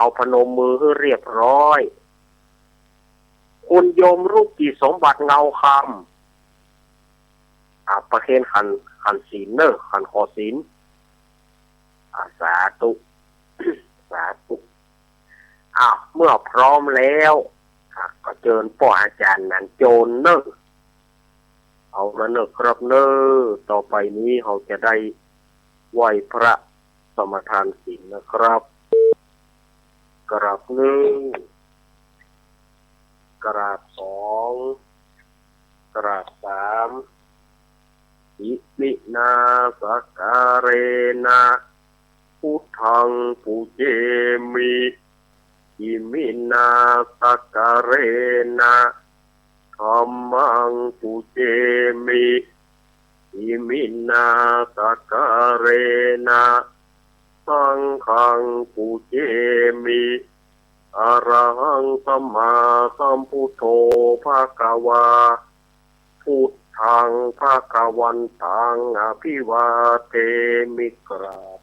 เอาพนมมือให้เรียบร้อยคุณโยมรูปกีสมบัติเงาคำประเคนขันศีลเนอขันขอศีลสาธุสาธุเมื่อพร้อมแล้วก็เชิญพ่ออาจารย์นันโจนเนอเอาละเนอครับเนอต่อไปนี้เราจะได้ไหว้พระสมทานศีลนะครับกราบหนึ่งกราบสองกราบสามอิมินาสักการเรนะพุทธังปูเจมิอิมินาสักการเรนะธัมมังปูเจมิอิมินาสักการเรนะสังฆังปูเจมิอะระหังสัมมาสัมพุทโธภควาพุทธังภควันตังอภิวาเทมิกราบ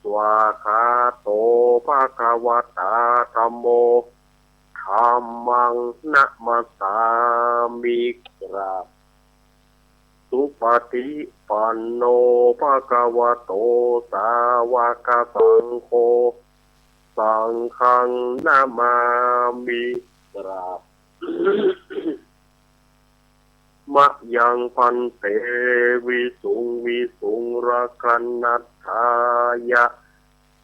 สวาคาโตภควตาธัมโมธัมมังนะมัสสามิกราบสุปฏิปันโนภควโตสาวกสังโฆสังฆังนามามิกราบมะยังพันเตวิสุงรักันนัตถายะ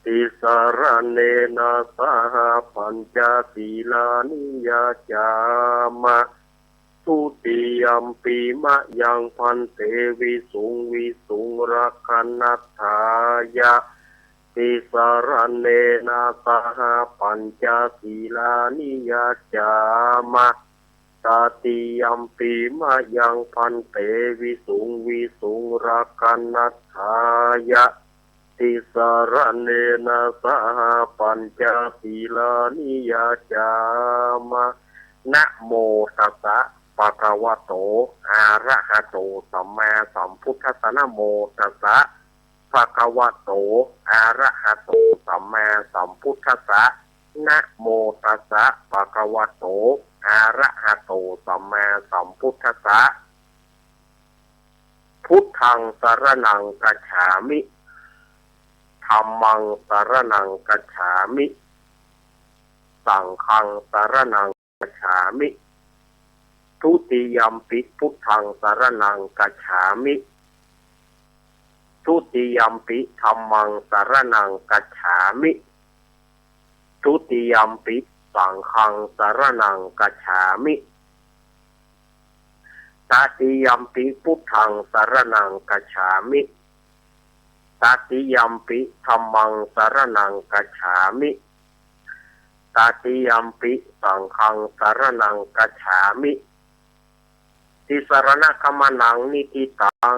ติสารเนนะสหปัญจศีลานิยาจามะทุติยัมปีมะยังพันเตวิสุงรักันนัตถายะติสารเนนะสหปัญจศีลานิยาจามะตติยัมปีมะยังพันเตวิสุงรักันนัตถายะติสารเนนะสหปัญจศีลานิยาจามะนะโมตัสสะภะคะวะโตอะระหะโตสัมมาสัมพุทธัสสะนะโมตัสสะภะคะวะโตอะระหะโตสัมมาสัมพุทธัสสะนะโมตัสสะภะคะวะโตอะระหะโตสัมมาสัมพุทธัสสะพุทธังสรณังคัจฉามิธัมมังสรณังคัจฉามิสังฆังสรณังคัจฉามิทุติยัมปิพุทธังสรณังคัจฉามิทุติยัมปิธัมมังสรณังคัจฉามิทุติยัมปิสังฆังสรณังคัจฉามิตติยัมปิพุทธังสรณังคัจฉามิตติยัมปิธัมมังสรณังคัจฉามิตติยัมปิสังฆังสรณังคัจฉามิติสรณคัมมังนิติตัง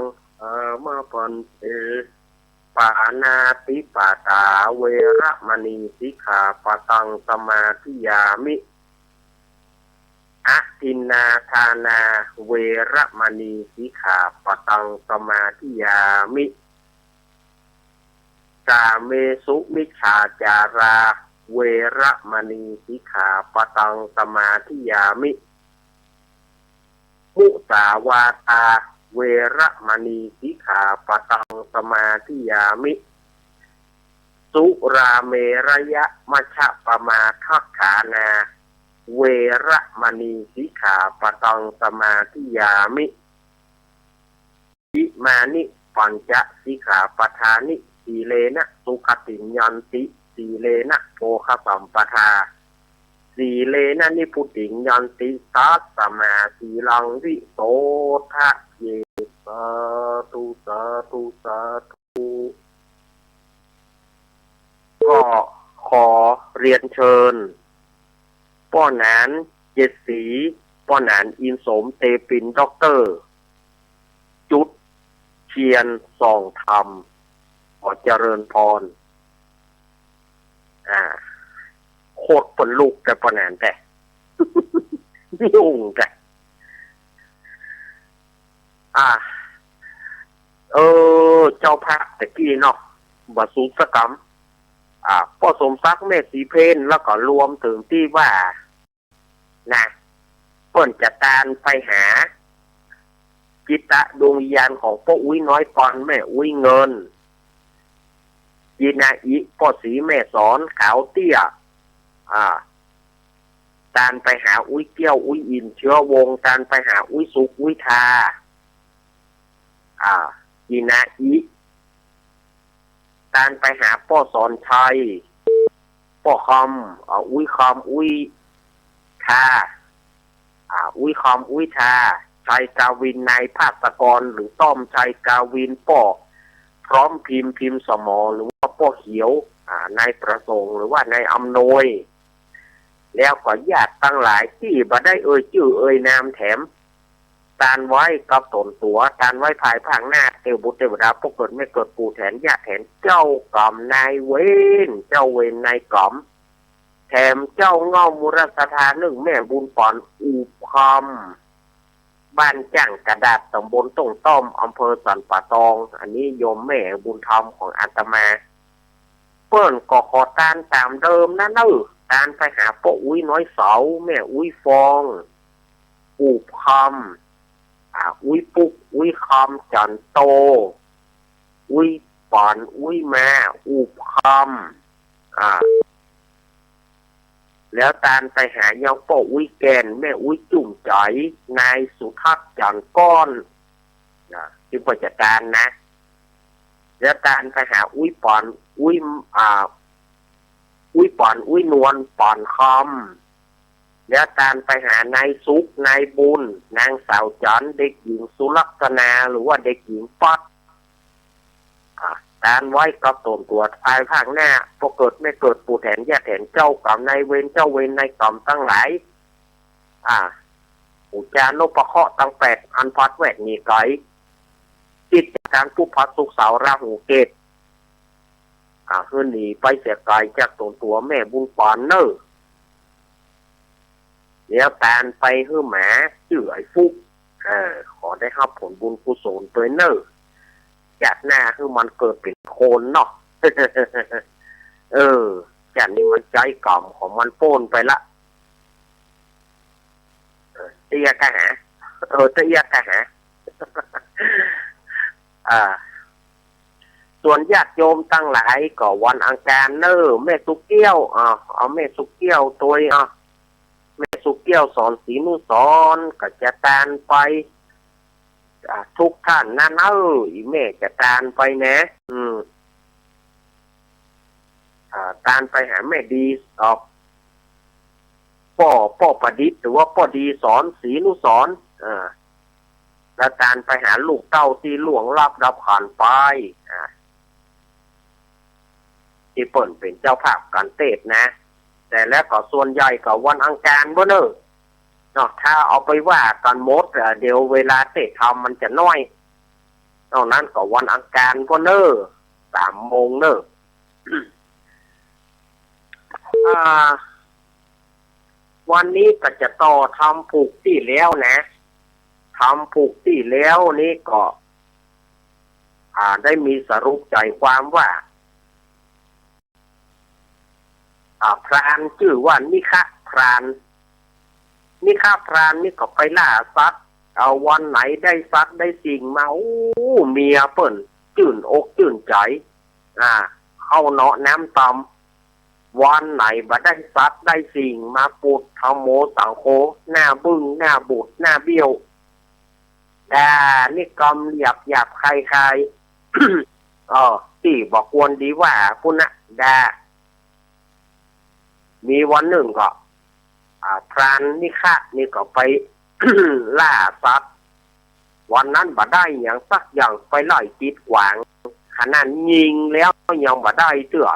มาปันเตปานาติปาตาเวระมณีสิกขาปะตังสมาธิยามิอะทินนาทานาเวระมณีสิกขาปะตังสมาธิยามิกาเมสุมิจฉาจาราเวระมณีสิกขาปะตังสมาธิยามิมุสาวาทาเวระมณีสิกขาปะตังสมาธิยามิสุราเมระยะมัชฌะปมาทัฏฐานาเวระมณีสิกขาปะตังสมาธิยามิอิมานิปัญจสิกขาปทานิสีเลนะสุขติยันติสีเลนะโภคสัมปทาสีเลนะนิพุติยันติตัสสมาสีลังวิโสทะเยสาธุสาธุสาธุก็ขอเรียนเชิญป้อหนานเจ็ดสีป้อหนานอินสมเตปินด็อกเตอร์จุดเชียนส่องธรรมขอเจริญพรโคตรปนลูกแต่ป้อหนานแต่ยุ่งแต่เจ้าพระตะกี้เนาะบาสูสกรรม พ่อสมศักดิ์แม่สีเพนแล้วก็รวมถึงที่ว่านะเปิ้นจะตามไปหาจิตะดวงวิญญาณของพ่ออุ้ยน้อยปอนแม่อุ้ยเงินยีนาอิพ่อสีแม่สอนขาวเตี้ยตามไปหาอุ้ยเกี้ยวอุ้ยอินเชื้อวงตามไปหาอุ้ยสุกอุ้ยทายีนาอิตามไปหาพ่อสอนชัยพ่อคอมอุ้ยคอมอุ้ยทาอุ้ยคอมอุ้ยทาชัยกาวินนายภาสกรหรือต้อมชัยกาวินป้อพร้อมพิมพ์สมอหรือว่าป้อเขียวนายประสงค์หรือว่านายอำนวยแล้วก็ญาติตั้งหลายที่บ่ได้ชื่อนามแถมตานไว้กับตนตัวตานไว้ภายภาคหน้าเทวบุตรเทวดาพวกเกิดไม่เกิดปู่แทนญาติแทนเจ้ากรรมนายเวนเจ้าเวนนายกรรมแถมเจ้าเงามุรสถานหนึ่งแม่บุญปอนอูคอมบ้านจ้างกระดาษตำบลตงต้อมอำเภอสันป่าตองอันนี้โยมแม่บุญธรรมของอาตมาเปิ้นก็ขอตานตามเดิมนะตานไปหาพ่ออุ้ยน้อยเสาแม่อุ้ยฟองอูคอมอุ้ยปุกอุ้ยคอมจันโตอุ้ยปอนอุ้ยมาอูคอมแล้วตามไปหาเยาป่ออุ้ยแกนแม่อุ้ยจุ่มจ๋อยนายสุทัศน์จันก้อนที่ปจัดการนะแล้วตามไปหาอุ้ยปอนอุ้ยปอนอุ้ยนวลปอนคอมแล้วตามไปหานายสุกนายบุญนางสาวจันเด็กหญิงสุลักษณาหรือว่าเด็กหญิงป๊อดการไว้กับตนตัวภายภาคหน้าพอเกิดไม่เกิดปู่แทนญาติแทนเจ้ากรรมนายเวรเจ้าเวรนายกรรมตั้งหลายอุจาโนปะเคาะตั้ง8อันพัดแวดมีไกจิตการผู้พัดสุกเสาราหูเกตคือหนีไปเสียไกลจากตนตัวแม่บุญปอนเนอร์แล้วตามไปคือหมาชื่อไอ้ฟุกขอได้รับผลบุญกุศลตัวเนอร์จากหน้าคือมันเกิดเป็นโคนเนาะ จากนี้มันใจกล่อมของมันโป้นไปละเตี้ยกะหาเตี้ยกะหา ส่วนญาติโยมตั้งหลายก็วันอังคารเนอแม่สุกเกี้ยวเอาแม่สุกเกี้ยวตัวแม่สุกเกี้ยวสอนศรีนุสรก็จะตานไปทุกท่านนั่นอีแม่จะตานไปนะตานไปหาแม่ดีพ่อประดิษฐ์หรือว่าพ่อดีสอนศรีนุสรแล้วตานไปหาลูกเต้าที่หลวงรับผ่านไปที่เปิ่นเป็นเจ้าภาพการเทศนะแต่แล้วก็ส่วนใหญ่ก็วันอังคารบ่เนอะถ้าเอาไปว่ากันหมดเดี๋ยวเวลาเทศทำมันจะน้อยนอกนั้นก็วันอังคารบ่เนอะ3 โมงเนอะวันนี้ก็จะต่อทำผูกที่แล้วนะทำผูกที่แล้วนี่ก็ได้มีสรุปใจความว่าพรานชื่อว่านิคะพรานนี่ก็ไปล่าสัตว์เอาวันไหนได้สัตว์ได้สิ่งมาเมียเปิ่นจื่นอกจื่นใจเข้าเนาะน้ำตำวันไหนบ่ได้สัตว์ได้สิ่งมาปูดทำโมสังโคหน้าบึ้งหน้าบูดหน้าเบี้ยวนี่กำหยับใครที่บอกควรดีว่าพุ่นนะมีวันหนึ่งก็พรานนิคะนี่ก็ไป ล่าสัตว์วันนั้นบ่ได้อย่างสักอย่างไปไล่จิตกวางขนาดยิงแล้วยังบ่ได้เตื้อ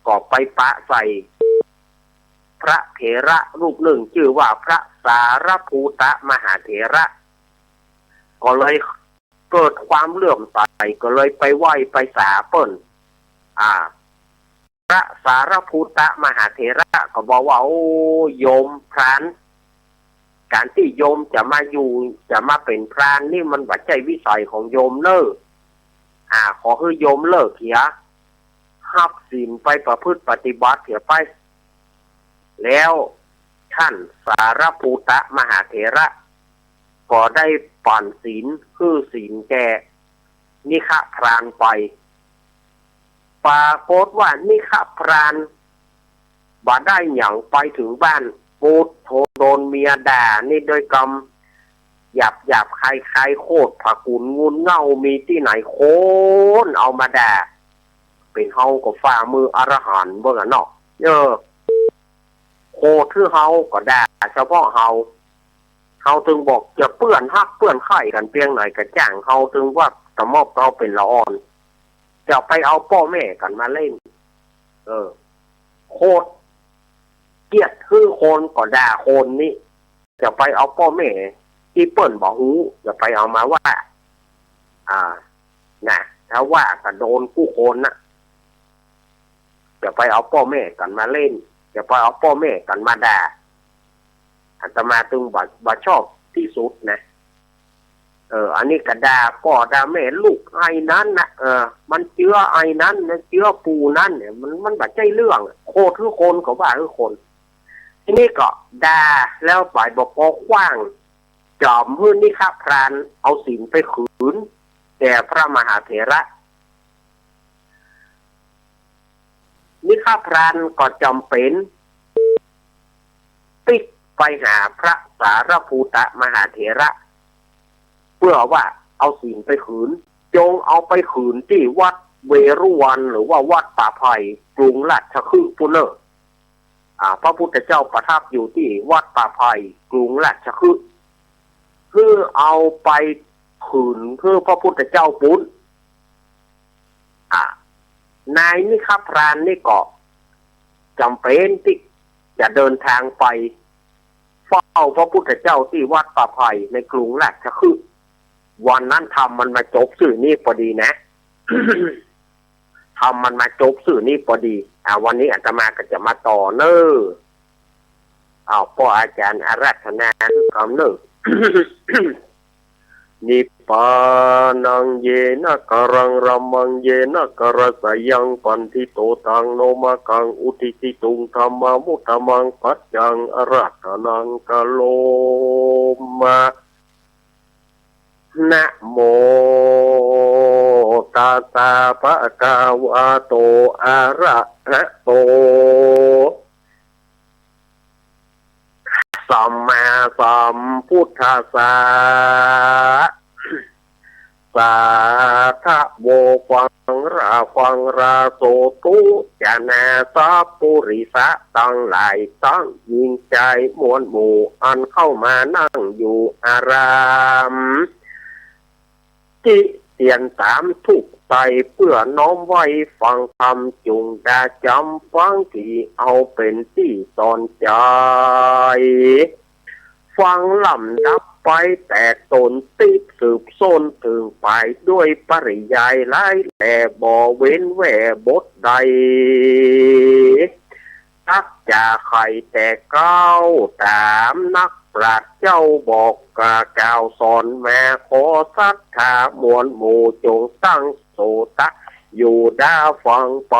ก็ไปปะใส่พระเถระรูปหนึ่งชื่อว่าพระสารภูตมหาเถระก็เลยเกิดความเลื่อมใสก็เลยไปไหว้ไปสาเปิ้นพระสารภูตมหาเถระก็บอกว่าโยมพรานการที่โยมจะมาเป็นพรานนี่มันบ่ใช่วิสัยของโยมเนอะขอให้โยมเลิกเสีย รับศีลไปประพฤติปฏิบัติเถียไปแล้วท่านสารภูตะมหาเถระก็ได้ปั่นศีลคือศีลแก่นิฆพรานไปปรากฏว่านิฆพรานบ่ได้หยั่งไปถึงบ้านปูดโทโดนเมียด่านี่โดยกรรมหยาบใครโคตรผักกุนงุนเง่ามีที่ไหนโค้นเอามาด่าเป็นเฮาก็ฝ่ามืออรหันต์เบิ่งอ่ะเนาะโคตรคือเฮาก็ด่าเฉพาะเฮาถึงบอกจะเปื้อนฮักเปื้อนไข่กันเพียงไหนก็จ้างเฮาถึงว่าตะมอบเราเป็นละอ่อนจะไปเอาพ่อแม่กันมาเล่นโคตรเกลียดคือคนก็ด่าคนนี่จะไปเอาพ่อแม่ที่เปิ้นบอกหูจะไปเอามาว่าน่ะถ้าว่าก็โดนผู้คนน่ะจะไปเอาพ่อแม่กันมาเล่นจะไปเอาพ่อแม่กันมาด่าอาตมาตึงบ่ชอบที่สุดนะอันนี้ก็ด่าพ่อด่าแม่ลูกไอ้นั้นนะมันเชื้อไอ้นั้นนะเชื้อปูนั้นเนี่ยมันบ่ใช่เรื่องโคตรคือคนก็ว่าคือคนทีนี้ก็ด่าแล้วฝ่ายบอกพอขว้างจอมพื้นนี่ครับพรานเอาศีลไปขืนแก่พระมหาเถระนี่ครับพรานก็จำเป็นติดไปหาพระสารภูตะมหาเถระเพื่อว่าเอาศีลไปขืนจงเอาไปขืนที่วัดเวรุวันหรือว่าวัดป่าไผ่กรุงราชคฤห์พุนเนอร์พระพุทธเจ้าประทับอยู่ที่วัดป่าไผ่กรุงราชคฤห์เพื่อเอาไปขืนเพื่อพระพุทธเจ้าปุ้นนายนี่ครับพรานนี่ก็จำเป็นที่จะเดินทางไปเฝ้าพระพุทธเจ้าที่วัดป่าไผ่ในกรุงราชคฤห์วันนั้นทำมันมาจบสื่อนี่พอดีนะ ทำมันมาจบสื่อนี่พอดีวันนี้อาตมาก็จะมาต่อเนอพ่ออาจารย์อาราธนาคือคำเนอ นิพพานังเยนะกรังรัมมังเยนะกรสยังปันทิโตตังโนมะกังอุทิติตุงธรรมมุตตมังปัจจังอาราธนังกะโลมะนะโมตัสสะภะคะวะโตอะระหะโตสัมมาสัมพุทธัสสะสาธุโวฟังราโสตุจานาสัพปุริสะตั้งหลายตั้งยิงใจมวลหมู่อันเข้ามานั่งอยู่อารามจิเตียนตามทุกใจเพื่อน้อมไว้ฟังธรรมจุงดาจำฟังที่เอาเป็นที่สอนใจฟังลำดับไปแต่ตนติดสืบส้นถึงไปด้วยปริยายไล่แต่บ่เว้นแหวบทใดนักจะใครแต่เก้าตามนักปราชญ์เจ้าบอกกล่าวสอนแม่ขอศรัทธามวลหมู่จงตั้งโสตะอยู่ด้าฟังไป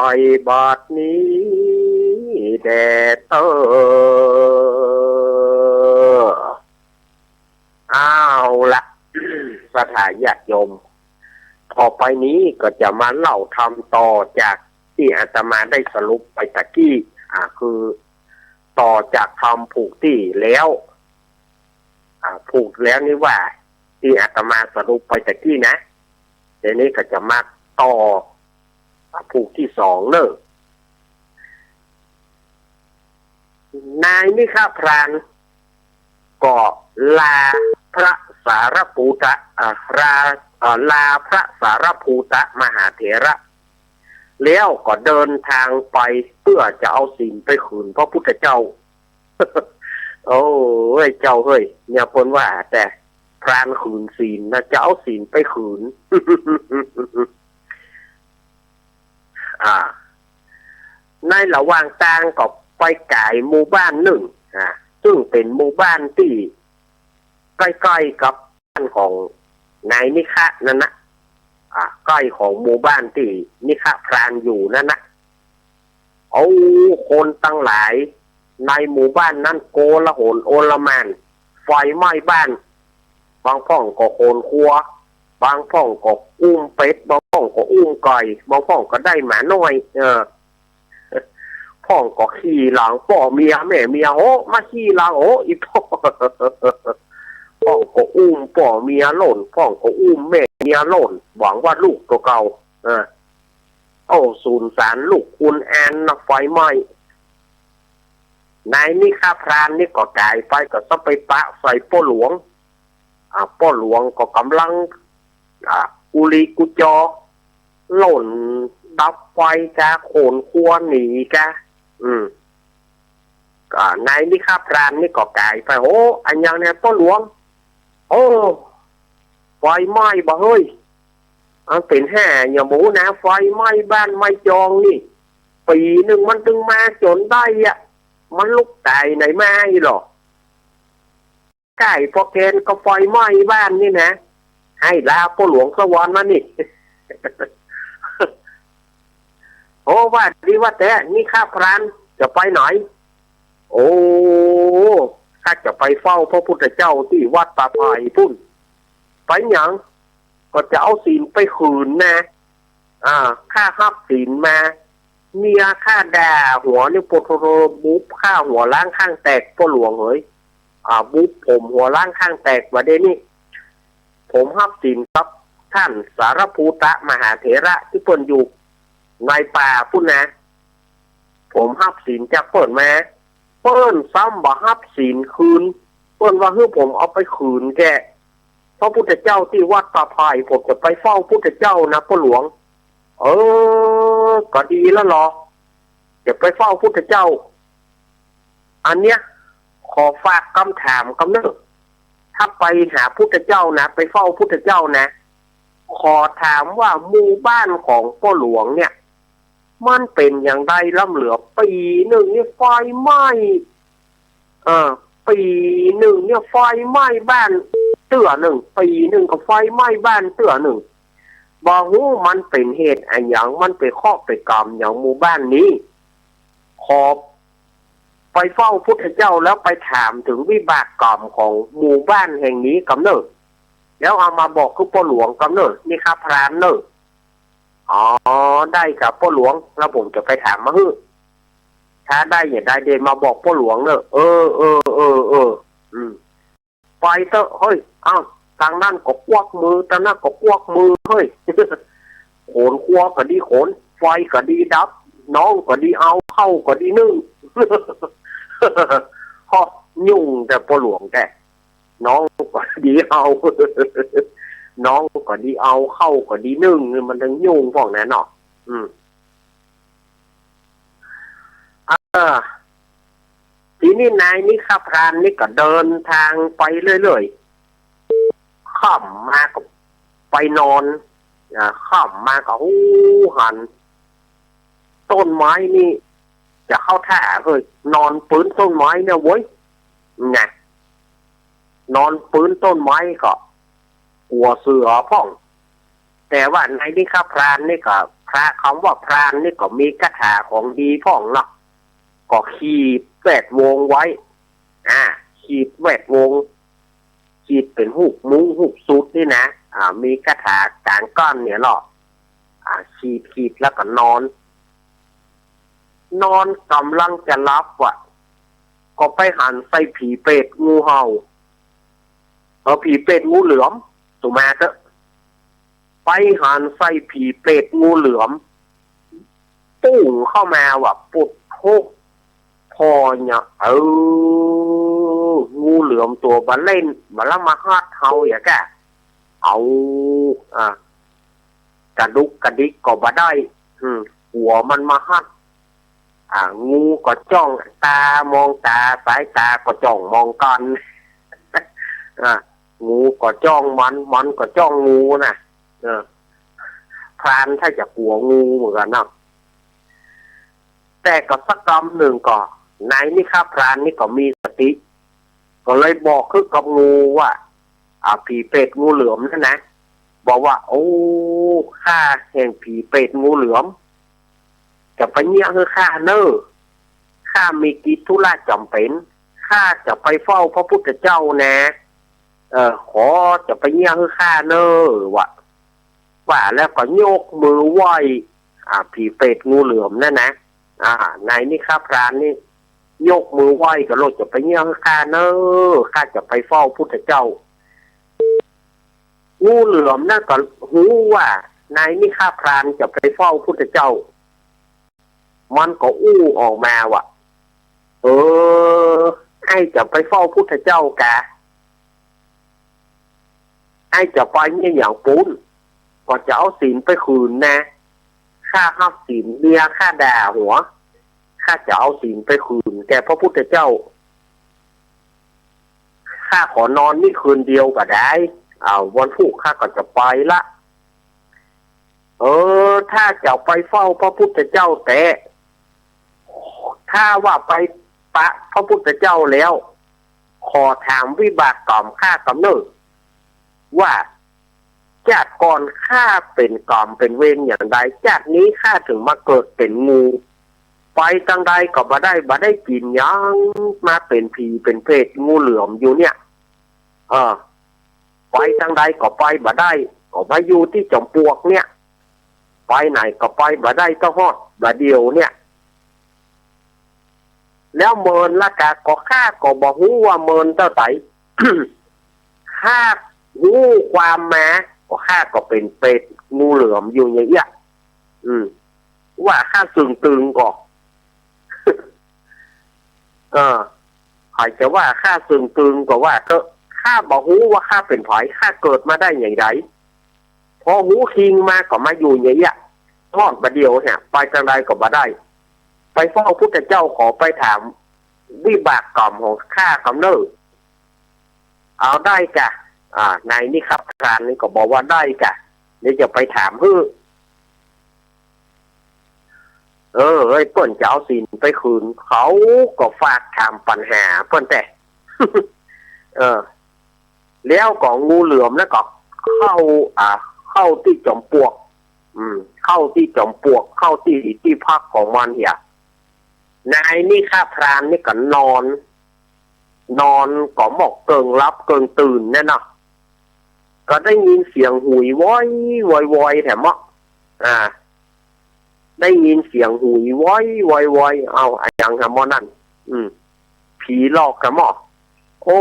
บาดนี้แดดเอาละ สถาญาติโยมต่อไปนี้ก็จะมาเล่าทำต่อจากที่อาตมาได้สรุปไปตะกี้คือต่อจากทำผูกที่แล้วผูกแล้วนี่ว่าที่อาตมาสรุปไปตะกี้นะเดี๋ยวนี้ก็จะมาต่อผูกที่สองเนอะนายนิฆพรานก็ลาพระสารภูตะลาพระสารภูตะมหาเถระแล้วก็เดินทางไปเพื่อจะเอาศีลไปคืนพระพุทธเจ้า โอ้ยเจ้าเฮ้ยเนี่ยพนว่าแต่พรานคืนศีลนะจะเอาศีลไปคืน ในระหว่างทางก็ไปไก่หมู่บ้านหนึ่งซึ่งเป็นหมู่บ้านที่ใกล้ๆกับบ้านของนายนิฆะนั่นนะใกล้ของหมู่บ้านที่นิฆะพรานอยู่นั่นนะ เอาคนตั้งหลายในหมู่บ้านนั้นโกละโหนโอลหม่านไฟไหม้บ้านบางพ่องก็โคนครัวบางพ่องก็อุ้มเป็ดบางพ่องก็อุ้มไก่บางพ่องก็ได้หมาน้อยพ่องก็ขี่หลังพ่อเมียแม่เมียโอ้มาขี่หลังโอ้อีพ่อพ่องก็อุ้มพ่อเมียหล่นพ่องก็อุ้มแม่เมียหล่นหวังว่าลูกตัวเก่าโอ้สูญสารลูกคุณแอนนะไฟไหม้นายนี่ข้าพรานนี่ก็กลายไปก็ต้องไปปะใส่ป้อหลวงป้อหลวงก็กำลังกุลีกุจอหล่นดับไฟกะโขนครัวหนีกะก็นายนี่ข้าพรานนี่ก็กลายไปโอ้อันยังเนี่ยป้อหลวงโอ้ไฟไหม้บ่เฮ้ยอันเป็นแห่อย่าหมูนะไฟไหม้บ้านไหม้จองนี่ปีหนึ่งมันถึงมาจนได้อ่ะมันลุกตายไหนมาอีหรอไก่พอเกณฑ์ก็ไฟไหม้บ้านนี่นะให้ลาพ่อหลวงสวรรค์มานี่ โอ้ว่าดีว่าแต่นี่ข้าพรานจะไปไหนโอ้ข้าจะไปเฝ้าพระพุทธเจ้าที่วัดป่าไผ่พุ่นไปหยังก็จะเอาศีลไปขืนนะข้าฮับศีลมาเมียข้าด่าหัวนี่ปวดบุ๊บข้าหัวล้างข้างแตกพ่อหลวงเฮ้ยบุ๊บผมหัวล้างข้างแตกมาเดี๋ยวนี้ผมฮับศีลครับท่านสารภูตะมหาเถระที่เปิ่นอยู่ในป่าพุ่นนะผมฮับศีลจากเปิ่นมาเปิ้นซ้ำบ่ฮับศีลคืนเปิ้นว่าให้ผมเอาไปคืนแกพระพุทธเจ้าที่วัดป่าไผ่ผมจะไปเฝ้าพุทธเจ้านะพ่อหลวงก็ดีแล้วหรอจะไปเฝ้าพุทธเจ้าอันเนี้ยขอฝากคำถามคำนึงถ้าไปหาพุทธเจ้านะไปเฝ้าพุทธเจ้านะขอถามว่าหมู่บ้านของพ่อหลวงเนี่ยมันเป็นอย่างไรล่ำเหลือปีหนึ่งเนี่ยไฟไหม้ปีหนึ่งเนี่ยไฟไหม้บ้านเตื้อหนึ่งปีหนึ่งก็ไฟไหม้บ้านเตื้อหนึ่งบ่ฮู้มันเป็นเหตุอะไรอย่างมันไปข้อไปกรรมอย่างหมู่บ้านนี้ขอไปเฝ้าพุทธเจ้าแล้วไปถามถึงวิบากกรรมของหมู่บ้านแห่งนี้กำเนิดแล้วเอามาบอกคือพ่อหลวงกำเนิดนี่ครับพรานเนอะได้ครับพ่อหลวงแล้วผมจะไปถามมาฮื้อถ้าได้อย่างใดเดินมาบอกพ่อหลวงเนอะไปเถอะเฮ้ยทางนั้นก็ควักมือทางนั้นก็ควักมือเฮ้ยโขนครัวก็ดีโขนไฟก็ดีดับน้องก็ดีเอาเข้าก็ดีนึ่งพอยุ่งแต่พ่อหลวงแกน้องก็ดีเอาน้องก็ดีเอาเข้าก็ดีนึ่งมันถึงยุ่งพวกนั้นเนาะทีนี้นายนี่ข้าพรานนี่ก็เดินทางไปเรื่อยๆค่ำมาก็ไปนอนค่ำมาก็หันต้นไม้นี่จะเข้าท่าเลยนอนปืนต้นไม้เนี่ยเว้ยไงนอนปืนต้นไม้ก็หัวเสือพ่องแต่ว่าในนี่ข้าพรานนี่ก็พระคำว่าพรานนี่ก็มีคาถาของดีพ่องเนาะก็ขีดแวดวงไว้ขีดแวดวงขีดเป็นหุบมุ้งหุบสุดนี่นะมีคาถากลางก้อนเนี่ยหรอขีดแล้วก็นอนกำลังจะรับก็ไปหันใส่ผีเป็ดงูเห่าผีเป็ดงูเหลือมถูกไหมเถอะไปหันใส่ผีเป็ดงูเหลือมปุ้งเข้ามาปุดโคกพอเนี่ยงูเหลือมตัวบันเล่นมาแล้วมาฮาดเฮาอย่างแกเอากระดุกกระดิกก็บ่ได้หัวมันมาฮัดงูก็จ้องตามองตาสายตาก็จ้องมองกันงูก็จ้องมันก็จ้องงูนะพรานถ้าจะกลัวงูเหมือนกันนะแต่ก็สักคำหนึ่งก็นายนี่ครับพรานนี่ก็มีสติก็เลยบอกคือกับงูว่าผีเป็ดงูเหลือมนั่นนะบอกว่าโอ้ข้าแห่งผีเป็ดงูเหลือมแก จะไปเนี่ยคือข้าเนอข้ามีกิจธุระจำเป็นข้าจะไปเฝ้าพระพุทธเจ้านะขอจะไปเนี่ยคือข้าเนอว่าแล้วก็โยกมือไหว้ผีเป็ดงูเหลือมนั่นนะนายนี่ข้าพรานนี่โยกมือไหว้ก็โลดจะไปเนี่ยคือข้าเนอข้าจะไปเฝ้าพุทธเจ้างูเหลือมนั่นก็หูว่านายนี่ข้าพรานจะไปเฝ้าพุทธเจ้ามันก็อู้ออกมาว่ะไอ้จะไปเฝ้าพุทธเจ้ากะไอ้จะไปเนี่ยอย่างปุ้นก็จะเอาศีลไปคืนนะข้าห้ามศีลเมียข้าด่าหัวข้าจะเอาศีลไปคืนแกพระพุทธเจ้าข้าขอนอนนี่คืนเดียวก็ได้วันพุธข้าก็จะไปละถ้าจะไปเฝ้าพระพุทธเจ้าแต่ถ้าว่าไปปะพระพุทธเจ้าแล้วขอถามวิบากกรรมข้ากำเนิดว่าจากก่อนข้าเป็นกรรมเป็นเวรอย่างใดจากนี้ข้าถึงมาเกิดเป็นงูไปตั้งใดก็บ่ได้กินยังมาเป็นผีเป็นเพศงูเหลือมอยู่เนี่ยไปตั้งใดก็ไปบ่ได้ก็มาอยู่ที่จอมปลวกเนี่ยไปไหนก็ไปบ่ได้ต้องฮอดบ่เดียวเนี่ยแล้วเมินละกะก็ข้าก็บอกฮู้ว่าเมินเท่าไหร่ ข้าฮู้ความมาก็ข้าก็เป็นเป็ดงูเหลือมอยู่อย่างเงี้ยว่าข้าตึงก็ใครจะว่าข้าตึงก็ว่าก็ข้าบอกฮู้ว่าข้าเป็นไผข้าเกิดมาได้อย่างไรพอหูคิงมาก็มาอยู่อย่างเงี้ยทอดบะเดียวเนี่ยไปจังใดก็บ่ได้ไปเฝ้าพุทธเจ้าขอไปถามวิบากกรรมของข้ากำเนิดเอาได้กะนายนี่ครับการนี่ก็บอกว่าได้กะเดี๋ยวจะไปถามเพื่อเปิ้นจะเอาศีลไปคืนเขาก็ฝากถามปัญหาเปิ้นแต่ แล้วก็งูเหลือมแล้วก็เข้าที่จอมปลวกเข้าที่จอมปลวกเข้าที่พักของมันเหียนายนี่ข้าพรานนี่ก็นอนก็หมอกเกิงรับเกิงตื่นแน่นอนก็ได้ยินเสียงหุยว้อยแถมมะได้ยินเสียงหุยว้อยเอาอย่างทำมอนั่นผีหลอกกับหมอโอ้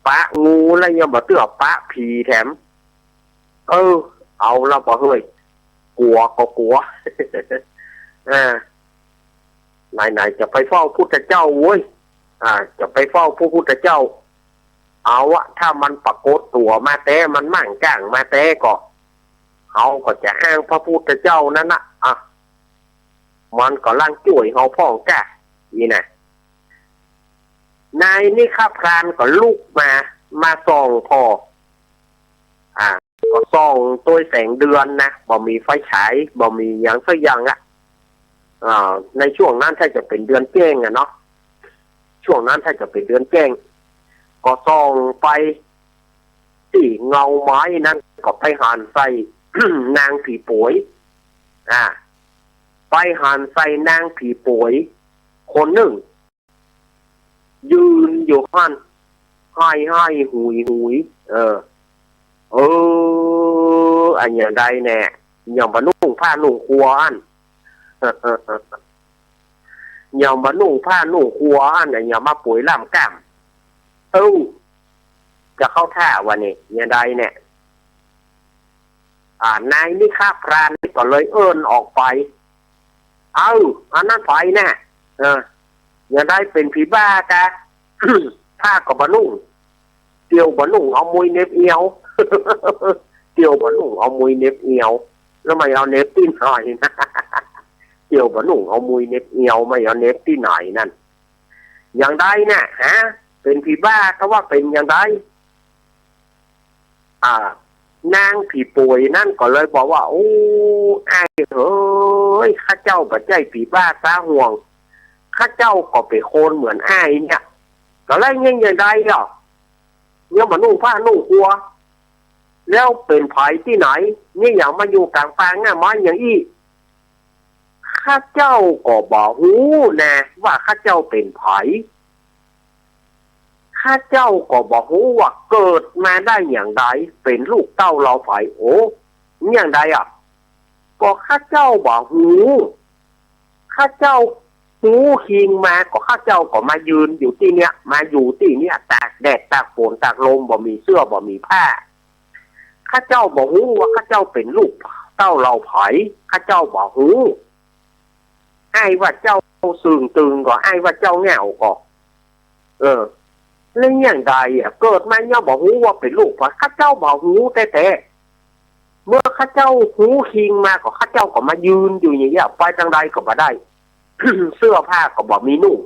ปะงูแล้วยังบ่เตื้อปะผีแถมเอาแล้วบ่เฮ้ยกลัวก็กลัว ไหนจะไปเฝ้าพุทธเจ้าเว้ยจะไปเฝ้าพระพุทธเจ้าเอาถ้ามันปรากฏตัวมาแต่มันมั่งก้างมาแต่ก็เขาก็จะอ้างพระพุทธเจ้านั่นนะมันก็ล่างจ่วยเขาพ่องก้านี่นะนายนี่ข้าพรานก็ลุกมาส่องพอก็ส่องตัวแสงเดือนนะบ่มีไฟฉายบ่มีอย่างสักอย่างในช่วงนั้นถ้าจะเป็นเดือนแจ้งเนาะช่วงนั้นถ้าจะเป็นเดือนแจ้งก็ส่องไปที่เงาไม้นั้นก็ไปหันใส่ นางผีป่วยไปหันใส่นางผีป่วยคนหนึ่งยืนอยู่หันให้หุยอันอย่างใดแน่อย่างบรรนุ่งผ้านุ่งครัวอันอย่างบรรนุ่งผ้านุ่งครัวอันอย่างมาป่วยล่ำก้ามจะเข้าท่าวันนี้อย่างใดเนี่ยนายนี่ข้าพรานนี่ก็เลยเอิ้นออกไปอันนั้นไปแน่อย่างใดเป็นผีบ้ากะ ผ้ากับบรรนุ่งเตียวบรรนุ่งเอามวยเน็บเอว เตียวบรรนุ่งเอามวยเน็บเอวแล้วไม่เอาเน็บตีนหน่อยนะ เตียวบรรนุ่งเอามวยเน็บเอวไม่เอาเน็บตีนหน่อยนั่นอย่างใดเนี่ยเป็นผีบ้าก็ว่าเป็นอย่างใดนางผีป่วยนั่นก็เลยบอกว่าโอ้ไอ้เฮ้ยข้าเจ้าปัจจัยผีบ้าซาห่วงข้าเจ้าก็ไปโคนเหมือนไอ้เนี่ยก็เลยยังอย่างใดเนี่ยมานุ่งผ้านุ่งครัวแล้วเป็นไผที่ไหนนี่อย่างมาอยู่กลางป่าง่ะมันอย่างอี้ ข้าเจ้าก็บอกฮู้นะว่าข้าเจ้าเป็นไผข้าเจ้าก็บอกฮู้ว่าเกิดมาได้อย่างไรเป็นลูกเต้าเราไผโอ้อย่างไรอ่ะก็ข้าเจ้าบอกฮู้ข้าเจ้าหูคิงมาก็ข้าเจ้าก็มายืนอยู่ที่เนี้ยมาอยู่ที่เนี้ยตากแดดตากฝนตากลมบ่มีเสื้อบ่มีผ้าข้าเจ้าบอกฮู้ว่าข้าเจ้าเป็นลูกเต้าเราไผข้าเจ้าบอกฮู้ไอ้ว่าเจ้าสึงตึงก็ไอ้ว่าเจ้าเหงาก็เรื่องอย่างใดอ่ะเกิดมาเนี่ยบอกฮู้ว่าเป็นลูกข้าเจ้าบอกฮู้แต่เมื่อข้าเจ้าหูคิงมาก็ข้าเจ้าก็มายืนอยู่อย่างเงี้ยไปทางใดก็บ่ได้ เสื้อผ้าก็บ่มีนุ่ง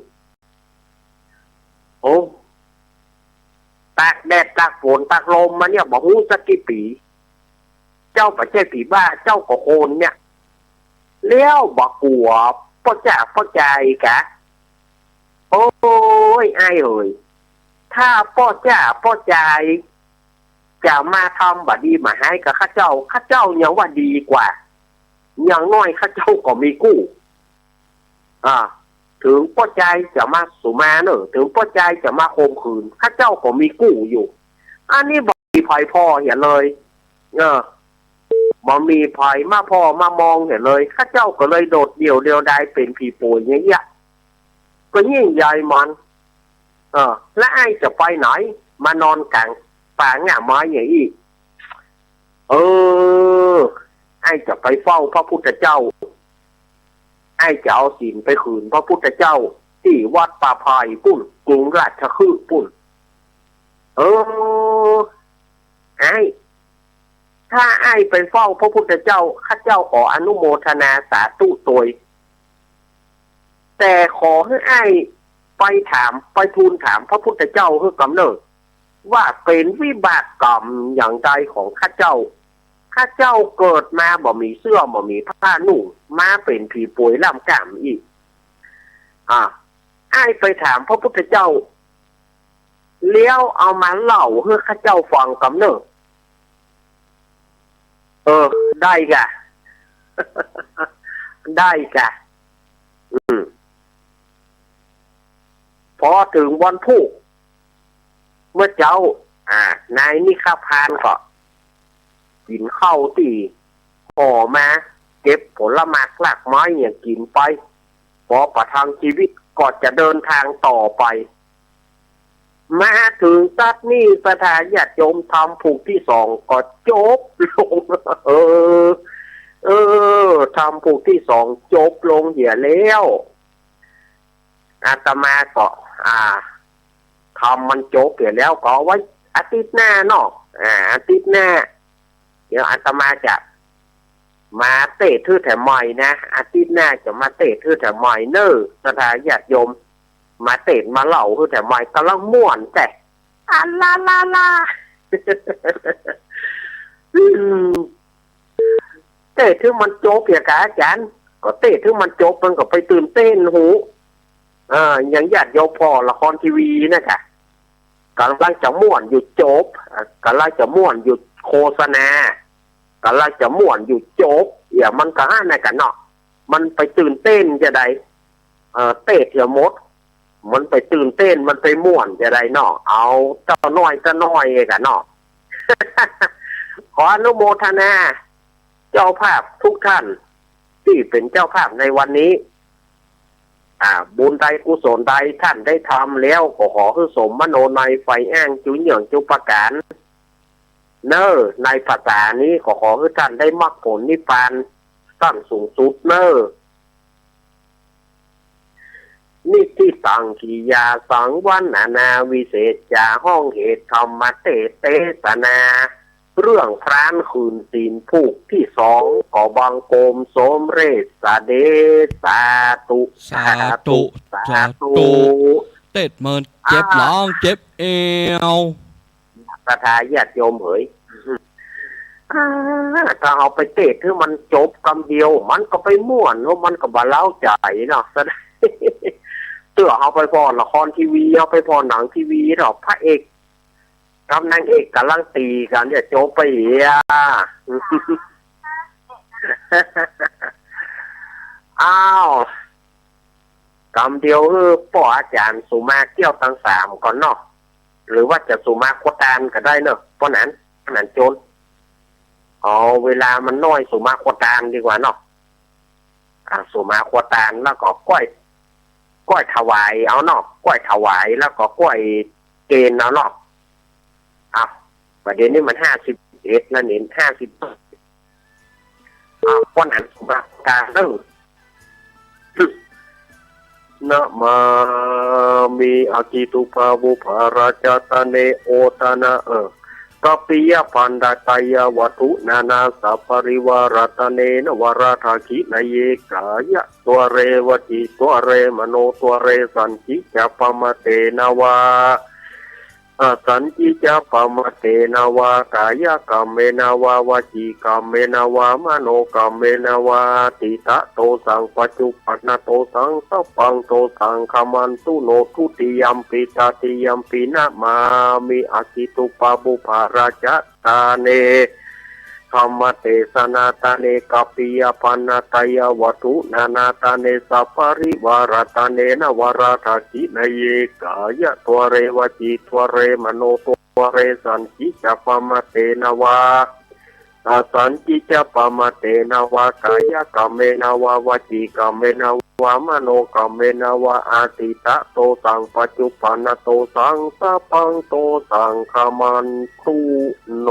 โอ้ตากแดดตากฝนตากลมมาเนี่ยบอกฮู้สักกี่ปีเจ้าประเทศผีบ้าเจ้าก็โคนเนี่ยเลี้ยวบอกหัวพ่อจ่าพ่อใจกะโอ้ยไอ้เอ๋ยถ้าพ่อจ่าพ่อใจจะมาทำบัดดีมาให้กับข้าเจ้ายังว่าดีกว่าอย่างน้อยข้าเจ้าก็มีกู้ถึงพ่อใจจะมาสุมาเนอะถึงพ่อใจจะมาโคมคืนข้าเจ้าก็มีกู้อยู่อันนี้บอกมีภัยพ่อเห็นเลยบ่มีภัยมาพ่อมามองเห็นเลยข้าเจ้าก็เลยโดดเดี่ยวดายเป็นผีป่วยอย่างเงี้ยก็ยิ่งใหญ่มันและไอ้จะไปไหนมานอนกลางป่าหญ้าไม้อย่างนี้ไอ้จะไปเฝ้าพระพุทธเจ้าไอ้จะเอาศีลไปคืนพระพุทธเจ้าที่วัดป่าพายปุ่นกรุงราชคฤห์ปุ่นไอ้ถ้าไอ้ไปเฝ้าพระพุทธเจ้าข้าเจ้าขออนุโมทนาสาธุโดยแต่ขอให้ไอ้ไปทูลถามพระพุทธเจ้าคือกำเนิดว่าเป็นวิบากกรรมอย่างใดของข้าเจ้าเกิดมาบ่มีเสื้อบ่มีผ้านุ่งมาเป็นผีป่วยล่ำกล้ามอีกไอ้ไปถามพระพุทธเจ้าเลี้ยวเอามาเล่าให้ข้าเจ้าฟังกำเนิดได้กะ ได้กะพอถึงวันพุธเมื่อเจ้านายนี่ข้าพานก็กินข้าวตีห่อมาเก็บผลไม้หลากไม้อย่างกินไปพอประทังชีวิตก็จะเดินทางต่อไปมาถึงตัดนี่สถานญาติโยมทำผูกที่สองก็จบลงทำผูกที่สองจบลงเหี่ยแล้วอาตมาก็ทำมันจบเหี่ยแล้วก็ไว้อาทิตย์หน้าเนาะอาทิตย์หน้าเดี๋ยวอาตมาจะมาเตะทื่อแถมใหม่นะอาทิตย์หน้าจะมาเตะทื่อแถมใหม่เนอะสถานญาติโยมมาเตะมาเล่าทื่อแถมใหม่กำลังม่วนแต่ลาเตะทื่อมันจบเหี่ยกะอาจารย์ก็เตะทื่อมันจบมันก็ไปตื่นเต้นหูอย่างญาติโยมพอละครทีวีนะคะกำลังจะม่วนอยู่จบกำลังจะม่วนอยู่โฆษณากำลังจะม่วนอยู่จบอย่ามันก็ห้าในกันเนาะมันไปตื่นเต้นจะได้เตะเถี่ยมดมันไปตื่นเต้นมันไปม่วนจะได้เนาะเอาเจ้าน้อยกันเนาะ ขออนุโมทนาเจ้าภาพทุกท่านที่เป็นเจ้าภาพในวันนี้บุญใดกุศลใดท่านได้ทำแล้วก็ขอให้สมมโนในไฟแอ้งจุนเหยื่อจุประการเนอในภาษานี้ขอให้ท่านได้มรรคผลนิพพานสั้นสูงสุดเนอนิที่สังขียาสังวันนาวิเศษจาห้องเหตุธรรมเตสนาเรื่องพรานคืนศีลผูกที่สองขอบังโกมสมเรศเดสาตุเต็ดเมินเจ็บหลังเจ็บเอวสถาญาติโยมเอ๋ยถ้าเอาไปเตะที่มันจบคำเดียวมันก็ไปม่วนแล้วมันก็บาเล้าใจเนาะเตื้อเอาไปพอละครทีวีเอาไปพอหนังทีวีเนาะพระเอกกับนางเอกกำลังตีกันจะจบไป กำเดียวป่ออาจารย์สุมาเกี่ยวตั้งสามก่อนเนาะหรือว่าจะสุมาโคตานก็ได้เนาะเพราะนั้นโจนเวลามันน้อยสุมาโคตานดีกว่าเนาะสุมาโคตานแล้วก็ก้อยถวายเอาเนาะก้อยถวายแล้วก็ก้อยเกณฑ์เอาเนาะประเด็นนี้มัน51นั่นเอง50เพราะนั้นสุมาโคตานนะมามีอากิตุภาวุภาราชตเนโอตนะกัปปิยปันดาตายวัตถุนานาสัพปริวารตเนนวราธาคินเยกายะตัวเรวจิตัวเรมโนตัวเรสันจิจะปมเตนวาสันจิจะปมเตนวากายกรรมเมนวาวจีกรรมเมนวามโนกรรมเมนวาติตะโตสังปัจจุปันนโตสังสัพพังโตสังขมันตุโนทุติยัมปิตาติยัมปินะมามิอากิตุปาบุภาราชตาเนธรรมเทศนาตาเนกัปปิยปันนตายวัตถุนานาตาเนสัพปริวารตาเนนวราธาคินเยกายะตัวเรวจิตัวเรมโนตัวเรสันจิจะปมเตนวาสันจิจะปมเตนวากายกรรมเมนวาวจีกรรมเมนวามโนกรรมเมนวาอาติตะโตสังปัจจุปันนโตสังสัพพังโตสังขมันตุโน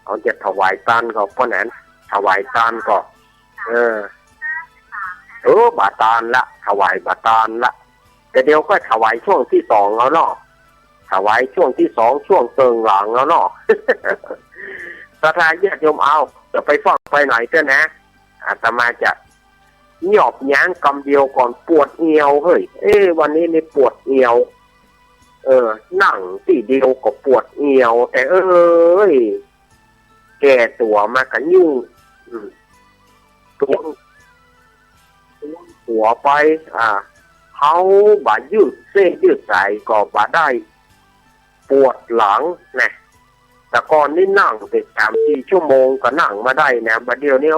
เขาจะถวายตานก็เพราะนั้นถวายตานก็บาตานละถวายบาตานละแต่เดี๋ยวก็ถวายช่วงที่2แล้วเนาะถวายช่วงที่2ช่วงเติงหลังแล้วเนาะศรัทธาญาติโยมเอาจะไปฟังไปไหนก็นะอาตมาจะหยอบยั้งกำเดียวก่อนปวดเอวเฮ้ยวันนี้นี่ปวดเอวนั่งที่เดียวก็ปวดเอวแต่แก่ตัวมากันยุ่งตัวหัวไปเขาบาดยืดเส้นยืดสายก็บาดได้ปวดหลังนะแต่ก่อนนี่นั่งติด3-4 ชั่วโมงก็นั่งมาได้นะบัดเดียวนี้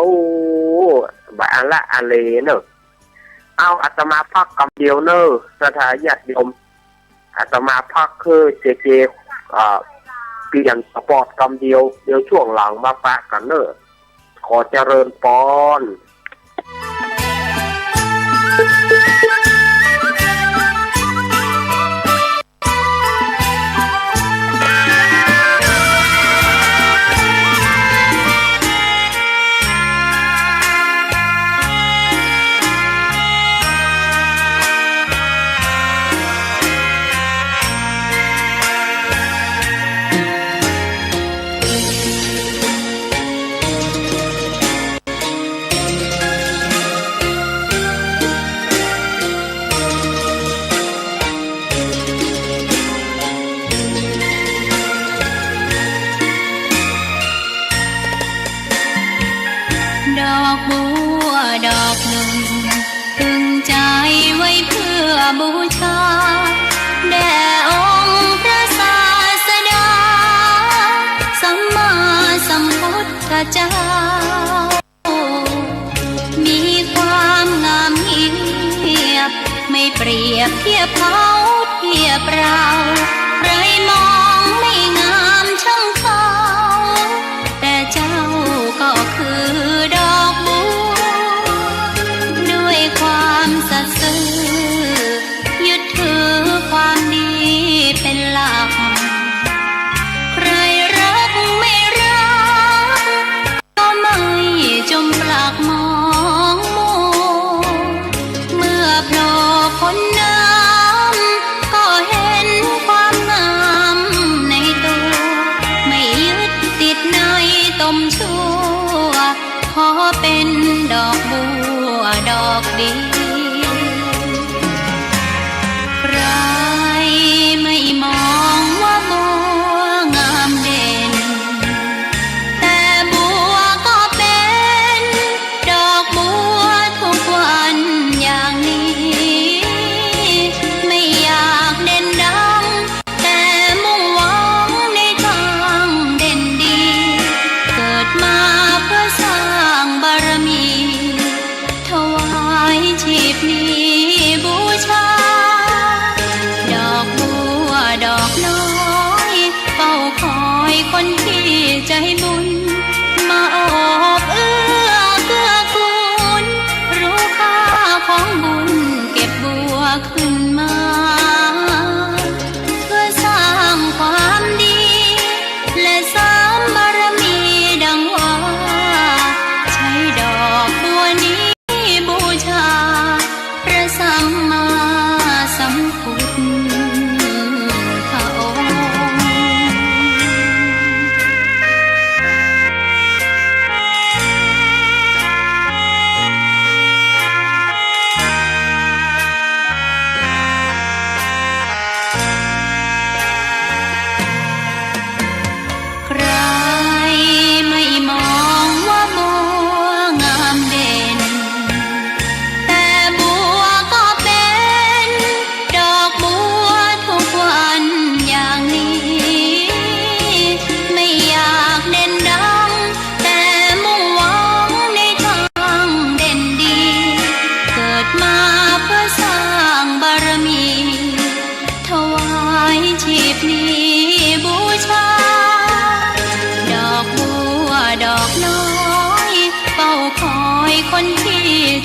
บาดอันเลเนอะเอาอาตมาพักกำเดียวเนอะศรัทธาญาติโยมอาตมาพักคือเจเปลี่ยนสปอร์ตกำเดียวเดี๋ยวช่วงหลังมาปะกันเนอะขอเจริญพรดอกบัวดอกหนึ่งตึงใจไว้เพื่อบูชาแด่องค์พระศาสดาสัมมาสัมพุทธเจ้ามีความงามเงียบไม่เปรียบเทียบเขาเทียบเราใครมองไม่งามช่างเขาแต่เจ้าก็คือดอกบัวด้วยความสัตย์ซื่อยึดถือความดีเป็นหลักใครรักไม่รักก็ไม่จมปลักมองมัวเมื่อโผล่พ้นน้ำก็เห็นความงามในตัวไม่ยึดติดในตมชั่วขอเป็นดอกบัวดอกดีใครไม่มองว่าบัวงามเด่นแต่บัวก็เป็นดอกบัวทุกวันอย่างนี้ไม่อยากเด่นดังแต่มุ่งหวังในทางเด่นดีเกิดมาเพื่อสร้างบารมี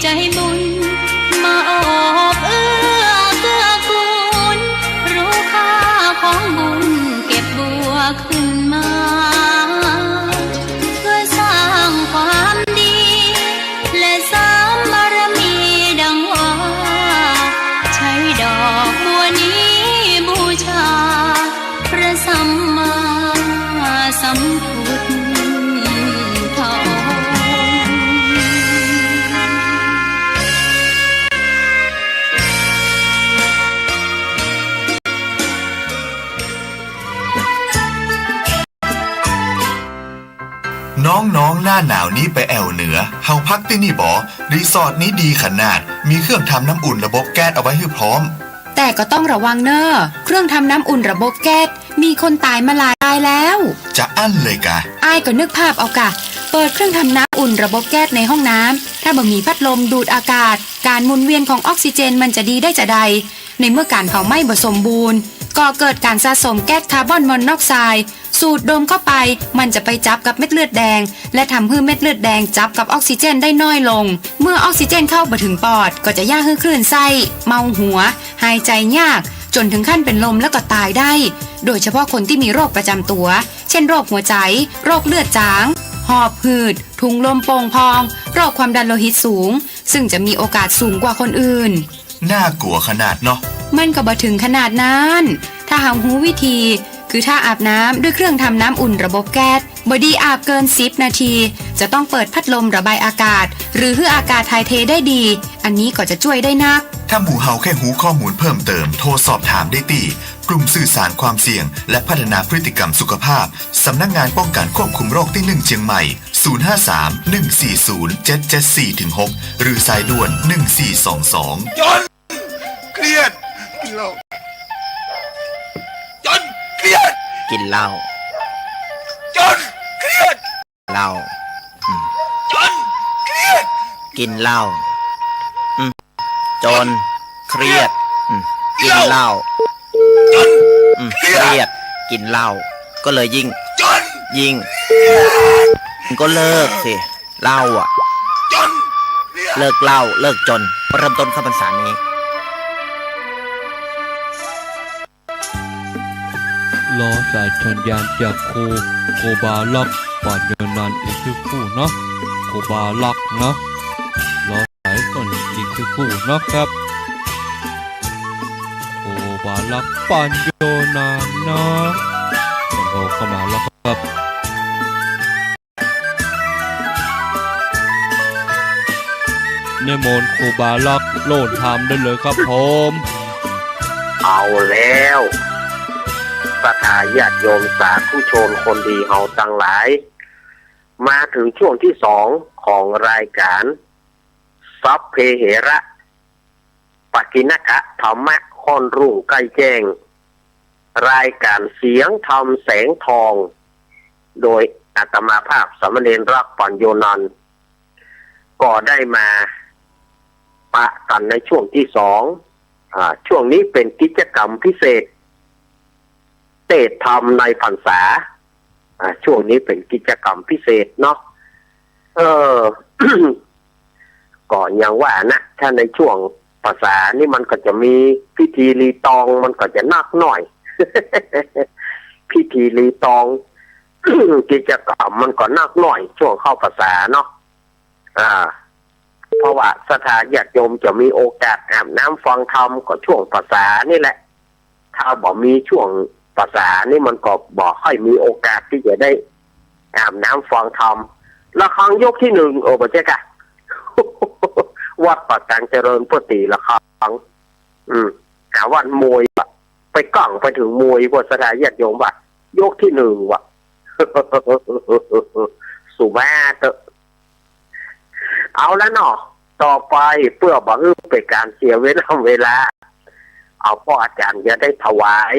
ใจบุญมาโอบเอื้อเกื้อกูลรู้ค่าของบุญเก็บบัวขึ้นมาเพื่อสร้างความดีและสร้างบารมีดังว่าใช้ดอกบัวนี้บูชาพระสัมมาสัมพุทธน้องๆหน้าหนาวนี้ไปแอวเหนือเฮาพักที่นี่บ่รีสอร์ทนี้ดีขนาดมีเครื่องทำน้ำอุ่นระบบแก๊สเอาไว้ให้พร้อมแต่ก็ต้องระวังเนอะเครื่องทำน้ำอุ่นระบบแก๊สมีคนตายมาหลายรายแล้วจะอั้นเลยกะอ้ายก็นึกภาพเอากะเปิดเครื่องทำน้ำอุ่นระบบแก๊สในห้องน้ำถ้าบ่มีพัดลมดูดอากาศการหมุนเวียนของออกซิเจนมันจะดีได้จะใดในเมื่อการเผาไหม้บ่สมบูรณ์ก็เกิดการสะสมแก๊สคาร์บอนมอนอกไซด์สูดดมเข้าไปมันจะไปจับกับเม็ดเลือดแดงและทำให้เม็ดเลือดแดงจับกับออกซิเจนได้น้อยลงเมื่อออกซิเจนเข้าไปถึงปอดก็จะย่าให้คลื่นไส้เมาหัวหายใจยากจนถึงขั้นเป็นลมแล้วก็ตายได้โดยเฉพาะคนที่มีโรคประจำตัวเช่นโรคหัวใจโรคเลือดจางหอบหืดถุงลมโป่งพองโรคความดันโลหิตสูงซึ่งจะมีโอกาสสูงกว่าคนอื่นน่ากลัวขนาดเนาะมันก็บ่ถึงขนาดนั้นถ้าหาหูวิธีคือถ้าอาบน้ำด้วยเครื่องทำน้ำอุ่นระบบแก๊สบ่ดีอาบเกิน10นาทีจะต้องเปิดพัดลมระบายอากาศหรือให้อากาศถ่ายเทได้ดีอันนี้ก็จะช่วยได้นักถ้าหมู่เฮาแค่หูข้อมูลเพิ่มเติมโทรสอบถามได้ที่กลุ่มสื่อสารความเสี่ยงและพัฒนาพฤติกรรมสุขภาพสำนักงานป้องกันควบคุมโรคที่1เชียงใหม่053-140-774-6หรือสายด่วน1422จนเครียดกินเหล้าจนเครียดกินเหล้าจนเครียดเหล้าจนเครียดกินเหล้าจนเครียดกินเหล้าจนเครียดกินเหล้าก็เลยยิ่งก็เลิกสิเหล้าอ่ะจนเลิกเหล้าเลิกจนเริ่มต้นเข้าพรรษานี้รอสายสัญญาณจากโคบาลักป่านยนานอีกคู่เนาะโคบาลักเนาะรอสายก่อนอีกคู่นะครับโคบาลักป่านยนานนะโทรเข้ามาแล้วครับเนมนโคบาลักโหลดทำได้เลยครับผมเอาแล้วศรัทธาญาติโยมสาธุชนคนดีเฮาทั้งหลายมาถึงช่วงที่2ของรายการสัพเพเหระปกิณกะธรรมะค่อนรุ่งใกล้แจ้งรายการเสียงธรรมแสงทองโดยอาตมาภาพสามเณรรักปัญโยนันท์ก็ได้มาปะกันในช่วงที่2ช่วงนี้เป็นกิจกรรมพิเศษเทศธรรมในพรรษาช่วงนี้เป็นกิจกรรมพิเศษเนาะก่อนอย่างว่านะถ้าในช่วงภาษานี่มันก็จะมีพิธีรีตองมันก็จะนักหน่อย พิธีรีตอง กิจกรรมมันก็นักหน่อยช่วงเข้าภาษาเนาะเพราะว่าศรัทธาญาติโยมจะมีโอกาสอาบน้ำฟังธรรมก็ช่วงภาษานี่แหละถ้าบอกมีช่วงภาษานี่มันก็บอกให้มีโอกาสที่จะได้อาบน้ำฟังธรรมละครั้งยกที่1โอ้บ่เจ๊กะ วัดปากกลางเจริญพุทธิละครั้งวันมวยไปกล่องไปถึงมวยพวกศรัทธาญาติโยมว่ะยกที่1ว่ะ สุมาเตเอาแล้วเนาะต่อไปเพื่อบ่ให้เป็นการเสียเวลาเอาพ่ออาจารย์จะได้ถวาย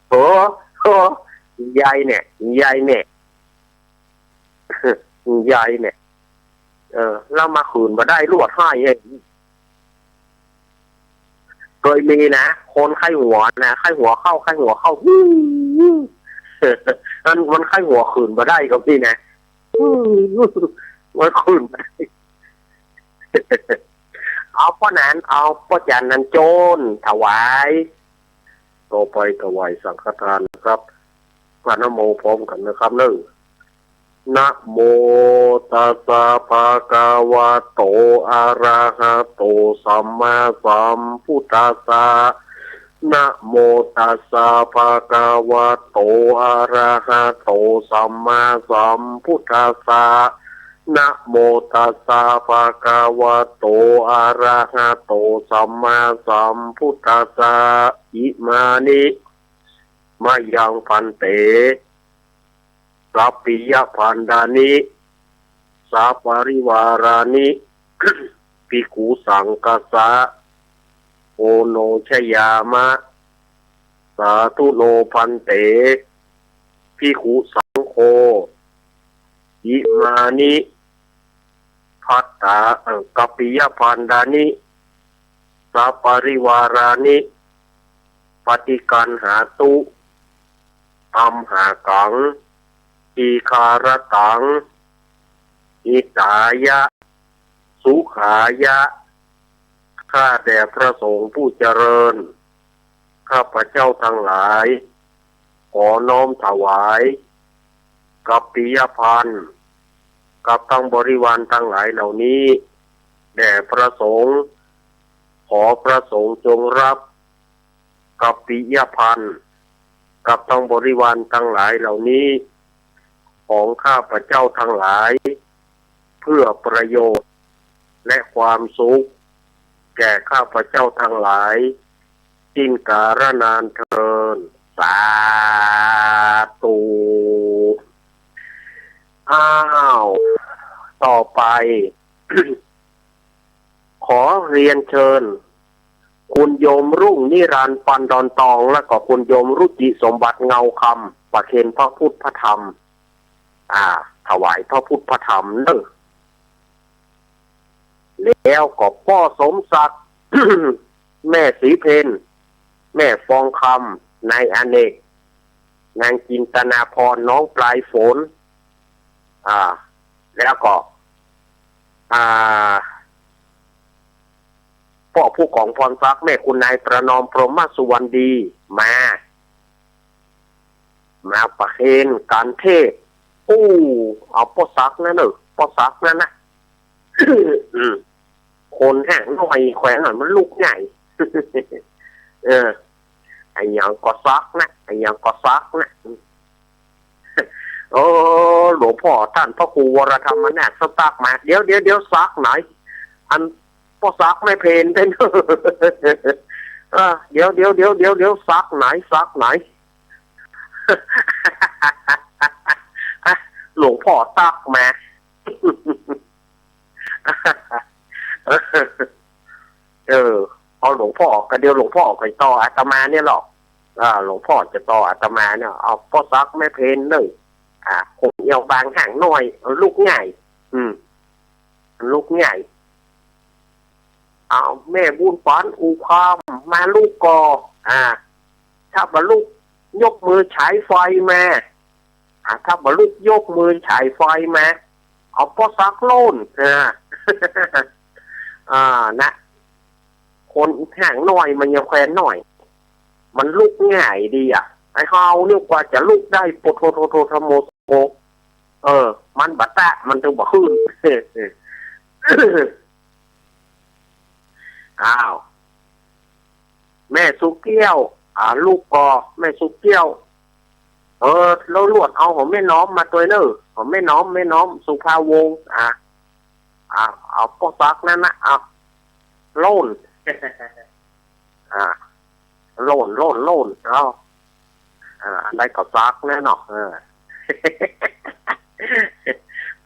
โอ้ยายเนี่ยเรามาขืนมาได้รวดให้เคยมีนะคนไข้หัวนะไข้หัวเข้ามันไข้หัวขืนมาได้ก็พี่นะ ไว้คืนไปเอาป้อนั้นเอาป้อจันนั้นโจนถวายต่อไปถวายสังฆทานนะครับพระนโมพร้อมกันนะครับหนึ่งนะโมตัสสะภะคะวะโตอะระหะโตสัมมาสัมพุทธัสสะนะโมตัสสะภะคะวะโตอะระหะโตสัมมาสัมพุทธัสสะนะโมตัสสะภะคะวะโตอะระหะโตสัมมาสัมพุทธัสสะอิมานิมายังพันเตสัพพิยพันดานิสัพปริวารานิ ภิกขุสังคัสสะโอโนชยามะสาธุโนพันเตภิกขุสังโฆอิมานิพัตตากัปปิยพันดานิสัพปริวารานิปฏิกันหาตุอัมหากังอีคารตังอิตายะสุขายะข้าแด่พระสงฆ์ผู้เจริญข้าพระเจ้าทั้งหลายขอน้อมถวายกัปปิยพันธ์กับทั้งบริวารทั้งหลายเหล่านี้แด่พระสงฆ์ขอพระสงฆ์จงรับกัปปิยพันธ์กับทั้งบริวารทั้งหลายเหล่านี้ของข้าพเจ้าทั้งหลายเพื่อประโยชน์และความสุขแก่ข้าพเจ้าทั้งหลายสิ้นกาลนานเทินสาธุอ้าวต่อไป ขอเรียนเชิญคุณโยมรุ่งนิรันดร์ปันดอนตองและก็คุณโยมรุจิสมบัติเงาคำประเคนพระพุทธพระธรรมถวายพระพุทธพระธรรมเนอะแล้วก็พ่อสมศักดิ์ แม่ศรีเพนแม่ฟองคำนายอเนกนางจินตนาพรน้องปลายฝนแล้วก็พ่อผู้ของพรศักดิ์แม่คุณนายประนอมพรหมสุวรรณดีมาประเคนการเทศเอาพ่อศักดิ์นั่นเนอะพ่อศักดิ์นั่นนะ คนแห่งหน่อยแขวงหันมันลูกใหญ่ ไอ้ยังก็ซักนะไอ้ยังก็ซักนะหลวงพ่อท่านพระครูวรธรรมนาถสตักมาเดี๋ยวซักไหนอันพ่อซักไม่เพลนเป็น เดี๋ยวซักไหน หลวงพ่อซักมาเอาหลวงพ่อก็เดี๋ยวหลวงพ่อไปต่ออาตมาเนี่ยหรอกหลวงพ่อจะต่ออาตมาเนี่ยเอาพ่อซักไม่เพลนเลยคงเอวบางห่างหน่อยลูกใหญ่ลูกใหญ่เอาแม่บุญฝันอูความมาลูกกอถ้าบรรลุยกมือฉายไฟมาถ้าบรรลุยกมือฉายไฟมาเอาพ่อซักโล่นนะคนห่างหน่อยมันยังแควนหน่อยมันลุกง่ายดีไอ้เขาเนี่ยกว่าจะลุกได้ปโทธโมโกมันบัตตะมันต้องบอกขึ้น อ้าวแม่สุเกี้ยวลูกกอแม่สุเกี้ยวเราลวดเอาของแม่น้อมมาตัวเนอของแม่น้อมสุภาวงศ์เอาพ่อซักนั่นนะโล่น โล่นอะไรก็ซักแน่นอน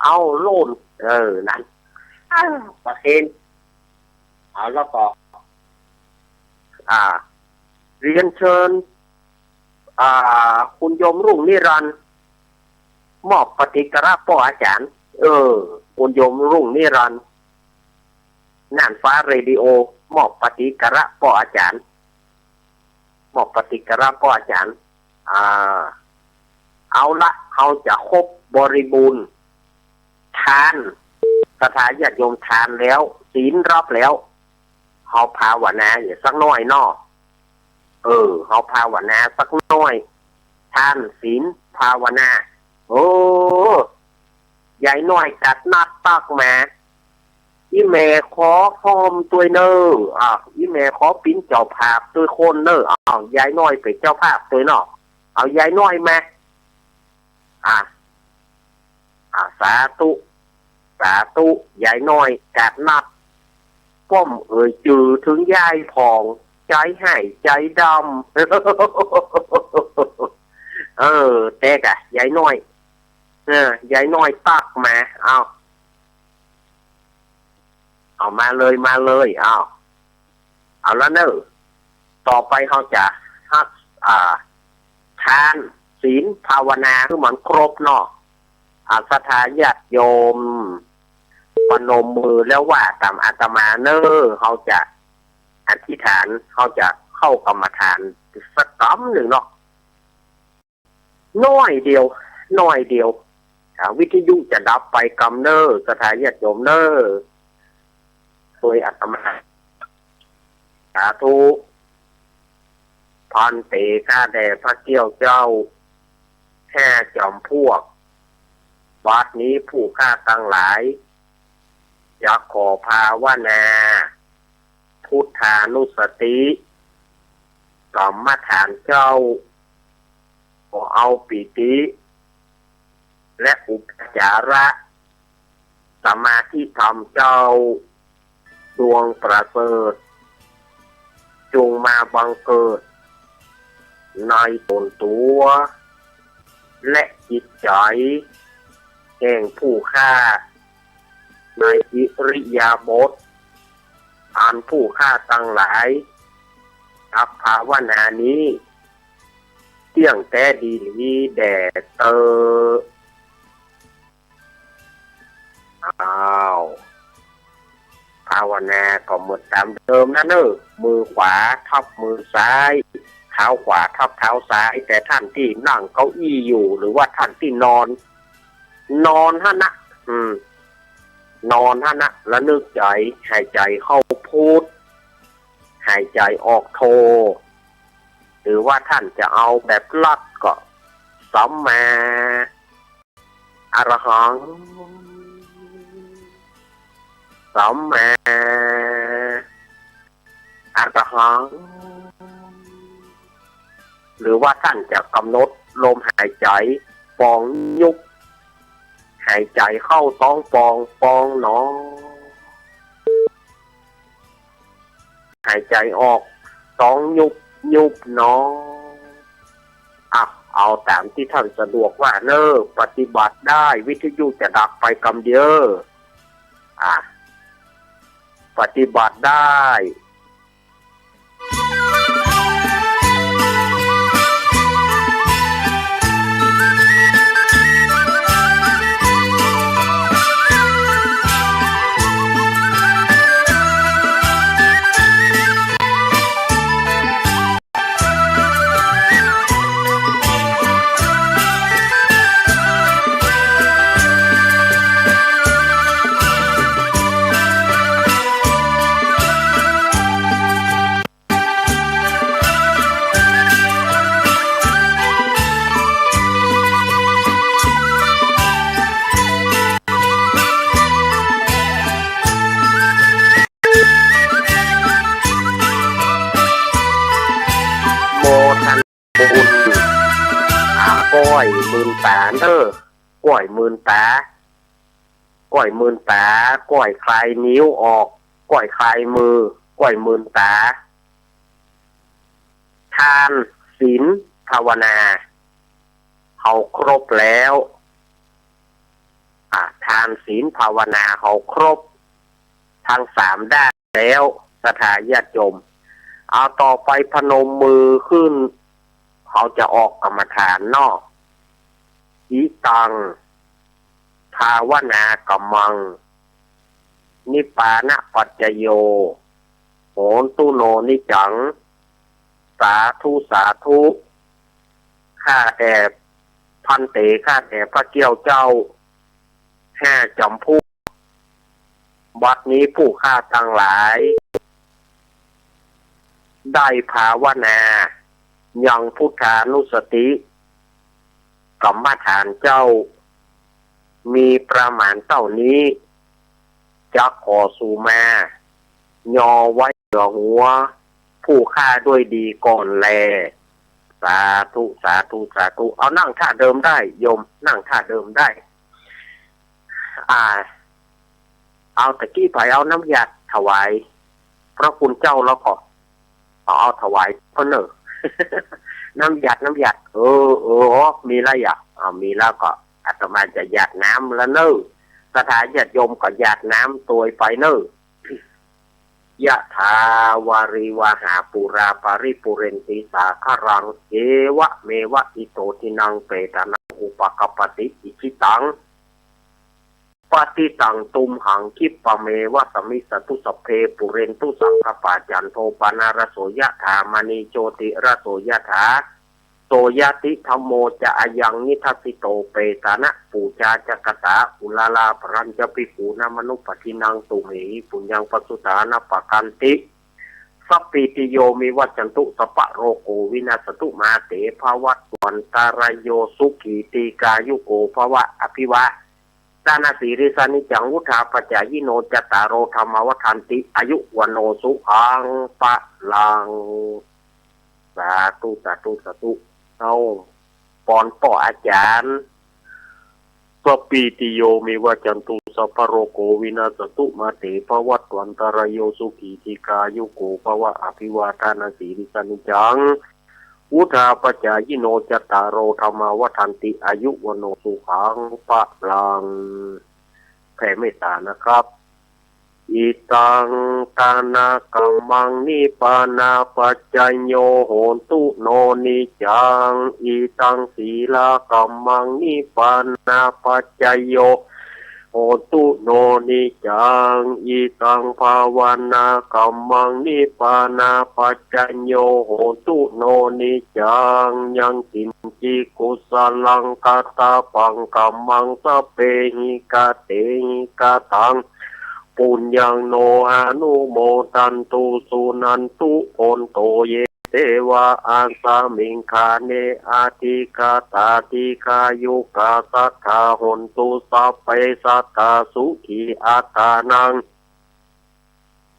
เอาโล่นนั่นประเคนแล้วก็เรียนเชิญคุณโยมรุ่งนิรันดร์มอบปฏิกราพ่ออาจารย์คุณโยมรุ่งนิรันดร์น่านฟ้าเรดิโอมอบปฏิกราพ่ออาจารย์มอบปฏิกราพ่ออาจารย์เอาละเขาจะครบบริบูรณ์ ทานสถานญาติโยมทานแล้วศีลรับแล้วเขาภาวนาอย่าสักน้อยนอเขาภาวนาสักน้อยทานศีลภาวนาโอ้ยายน้อยจัดนัดตักมาอีแม่ขอหอมตัวเนออีแม่ขอปิ้นเจ้าภาพตัวคนเนอยายน้อยเป็นเจ้าภาพตัวเนอเอายายน้อยมาสาธุยายน้อยจัดนัดป้อมจือถึงยายพองใจให้ใจดำเต๊กยายน้อยยายน้อยตักมาเอามาเลยเอาแล้วเนอะต่อไปเขาจะฮักทานศีลภาวนาคือมันครบเนาะสถานญาติโยมปนมมือแล้วว่าตามอาตมาเนอะเขาจะอธิษฐานเขาจะเข้ากรรมฐานสักกำหนึ่งเนาะน้อยเดียววิทยุจะดับไปกำเนอสถานญาติโยมเนอโดยอาตมาสาธุพันเตข้าแด่พระเกี้ยวเจ้าแค่จอมพวกบัดนี้ผู้ข้าตั้งหลายอยากขอภาวนาพุทธานุสติกรรมฐานเจ้าขอเอาปิติและอุปจาระสมาธิธรรมเจ้าดวงประเสริฐจงมาบังเกิดในตนตัวและจิตใจแห่งผู้ฆ่าในอิริยาบถอันผู้ฆ่าตั้งหลายอัปภาวนานี้เที่ยงแต่ดีลีแด่เตอภาวนาก็หมดตามเดิมนะเนอะมือขวาทับมือซ้ายเท้าขวาทับเท้าซ้ายแต่ท่านที่นั่งเก้าอี้อยู่หรือว่าท่านที่นอนฮะนะนอนฮะนะแล้วนึกใจหายใจเข้าพุทหายใจออกโทหรือว่าท่านจะเอาแบบลัดก็สัมมาอรหังสัมมาอรหังหรือว่าท่านจะกำหนดลมหายใจปองยุบหายใจเข้าต้องปองหนอหายใจออกต้องยุบหนอเอาตามที่ท่านสะดวกว่าเนอปฏิบัติได้วิทยุจะดับไปกำเดียวปฏิบัติได้ อยหมื่นตาก้อยหมื่นตาก้อยคลายนิ้วออกก้อยคลายมือก้อยหมื่นตาทานศีลภาวนาเขาครบแล้วทานศีลภาวนาเขาครบทั้ง3ด้านแล้วสถาญาติโยมเอาต่อไปพนมมือขึ้นเขาจะออกกรรมฐานนอกอิตังภาวนากรรมังนิปานะปัจจโยโหนตุโนนิจังสาธุข้าแต่พันเตข้าแต่พระเกี้ยวเจ้า จำพูบัดนี้ผู้ฆ่าทั้งหลาย ได้ภาวนายังพุทธานุสติกรรมฐานเจ้ามีประมาณเท่านี้จะขอสู่มายอไว้เหนือหัวผู้ฆ่าด้วยดีก่อนแลสาธุสาธุสาธุเอานั่งท่าเดิมได้โยมนั่งท่าเดิมได้เอาตะกี้ไปเอาน้ำหยัดถวายพระคุณเจ้าแล้วก็เอาถวายพระเนอ น้ำหยัดมีแล้วอยากมีแล้วก็อาตมาจะหยัดน้ำแล้วเนอสถานญาติโยมก็หยัดน้ำตัวไปเนอยะถาวาริวหาปุราปาริปุเรนติสาคารังเอวะเมวะอิโตทินังเปตานังอุปกปปติอิชิตังปฏิตังตุมหังคิปะเมวะสมิสตุสเพปุเรนตุสังคปาจันโทปนารโสยะถามณีโจติระโสยะถาโสยติธัมโมจะอายังนิทัสสิโตเปตานะปูชาจักตาอุลาลาปรัญจปิปูนามนุปทินังตุเหปุญญังปสุตานะปะกันติสัพพิติโยมิวัจจันตุสปะโรโกวินาสตุมาเตภวัตวันตารโยสุขีตีกายุโกภวะอภิวะสานาสีริสานิจังวุธาปัจจายิโนจตารโรธรรมวัฏันติอายุวันโนสุขังปะลังสาธุสาธุสาธุเอาปอนป่ออาจารย์สปีติโยมิวจันตุสัพพโรโกวินาสตุมาเตภวัตวันตารโยสุขีธิกายุโกภวะอภิวาทานาสีริสานิจังวุธาปัจจายิโนจตารโรธรรมวัฏันติอายุวันโนสุขังปะลังแผ่เมตตานะครับอิตังตานากัมมังนิปานาปัจจโยโหตุโนนิจังอิตังศีลากัมมังนิปานาปัจจโยโหตุโนนิจังอิตังภาวนากัมมังนิปานาปัจจโยโหตุโนนิจังยังกินจิกุสลังกตาปังกัมมังสเปหิกาเตหิกาตังปุญญังโนอนุโมทันตุสุนันตุโอนโตเยเทวะอังสามิงคาเนอาทิกาตาติกายุกาสัทธาหนตุสัพเพสัตตาสุขีอัตตานัง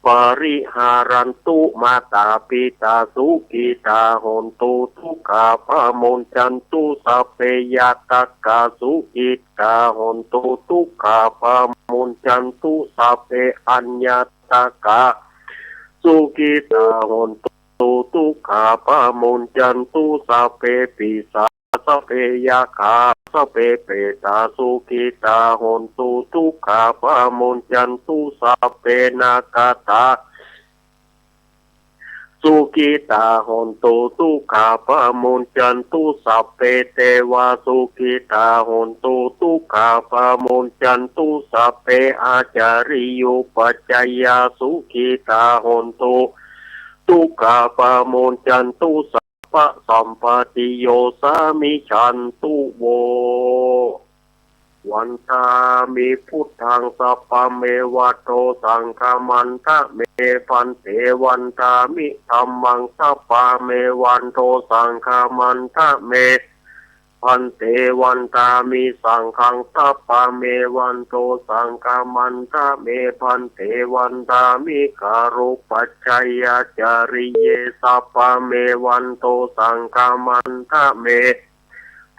ปริหารันตุมาตาปิตาสุขีตาหนตุทุกขาภโมนจันตุสัพเพยาตกาสุขีตาหนตุทุกขาภโมนจันตุสัพเพอัญญตกาสุขีตาหนตุทุกขาภโมนจันตุสัพเพปิสาสัพเพยาคาสัพเพเปตาสุขีตาหนตุทุกขาภโมนจันตุสัพเพนากตาสุขีตาหนตุทุกขาภโมนจันตุสัพเพเทวาสุขีตาหนตุทุกขาภโมนจันตุสัพเพอาจาริยุปัจจยาสุขีตาหนตุทุกขาภโมนจันตุสัพพะสัมปติโยสามิฉันตุโววันตามิพุทธังสัพพะเมวะโตสังฆมันทะเมพันเตวันตามิธัมมังสัพพะเมวันโตสังฆมันทะเมพันเตวันตามิสังฆังสัพพะเมวันโตสังฆมันทะเมพันเตวันตามิการุปัจจัยจาริเยสัพพะเมวันโตสังฆมันทะเม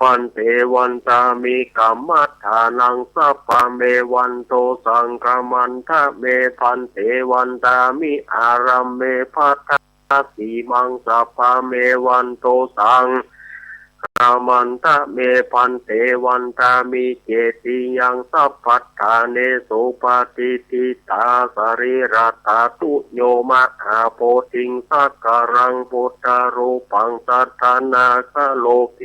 พันเตวันตามิกัมมัฏฐานังสัพพะเมวันโตสังฆมันทะเมพันเตวันตามิอารัมเมภัตตาสีมังสัพพะเมวันโตสังฆมันทะเมพันเตวันตามิเจติยังสัพพัฏฐาเนสุปฏิทิตาสริรัตาตุโยมะอาโพธิงสักการังพุทธรูปังสัทธานาคโลเก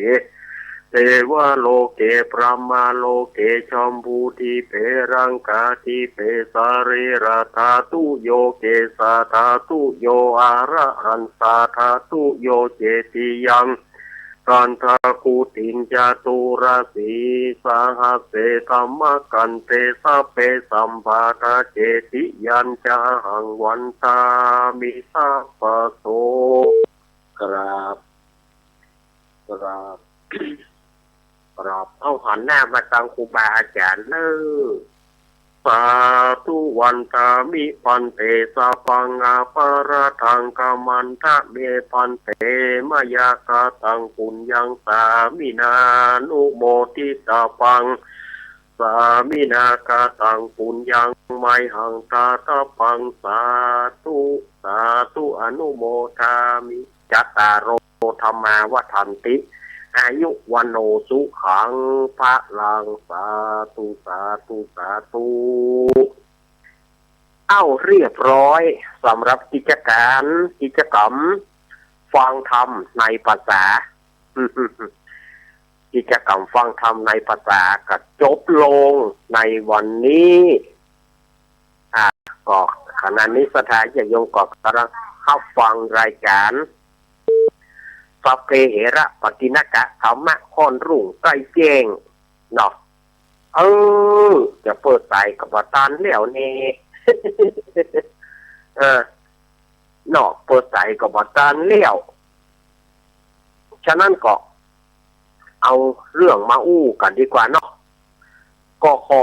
เทวโลเกพระมาโลเกชมพูทิเปรังกาทิเปสาริราธาตุโยเกสาธาตุโยอาระหันสาธาตุโยเจติยัง กันทาคูตินจาตุราสีสหเสธรรมกันเตสะเปสัมภาทาเจติยัญจาหังวันตามิสัพพโสกราบเอาหันหน้ามาทางครูบาอาจารย์เนอสาธุวันตามิปันเตสะปังอาปะระทังกามันทะเมปันเตมยากาตังปุญญังสามินานุโมทิตาปังสามินากาตังปุญญังไมหังตาตาปังสาธุอนุโมทามิจัตตารโอธรรมาวัฏันติอายุวันโนสุขังพระลังสาธุเอาเรียบร้อยสำหรับกิจกรรมฟังธรรมในภาษา กิจกรรมฟังธรรมในภาษาก็จบลงในวันนี้ก็ขณะนี้สถานญาติโยมก็กำลังเข้าฟังรายการสัพเพเหระปฏิณกะธรรมะค่อนรุ่งใกล้แจ้งเนาะจะเปิดใจกับว่าตานแล้วนี่ เนาะเปิดใจกับว่าตานแล้วฉะนั้นก็เอาเรื่องมาอู้กันดีกว่าเนาะก็ขอ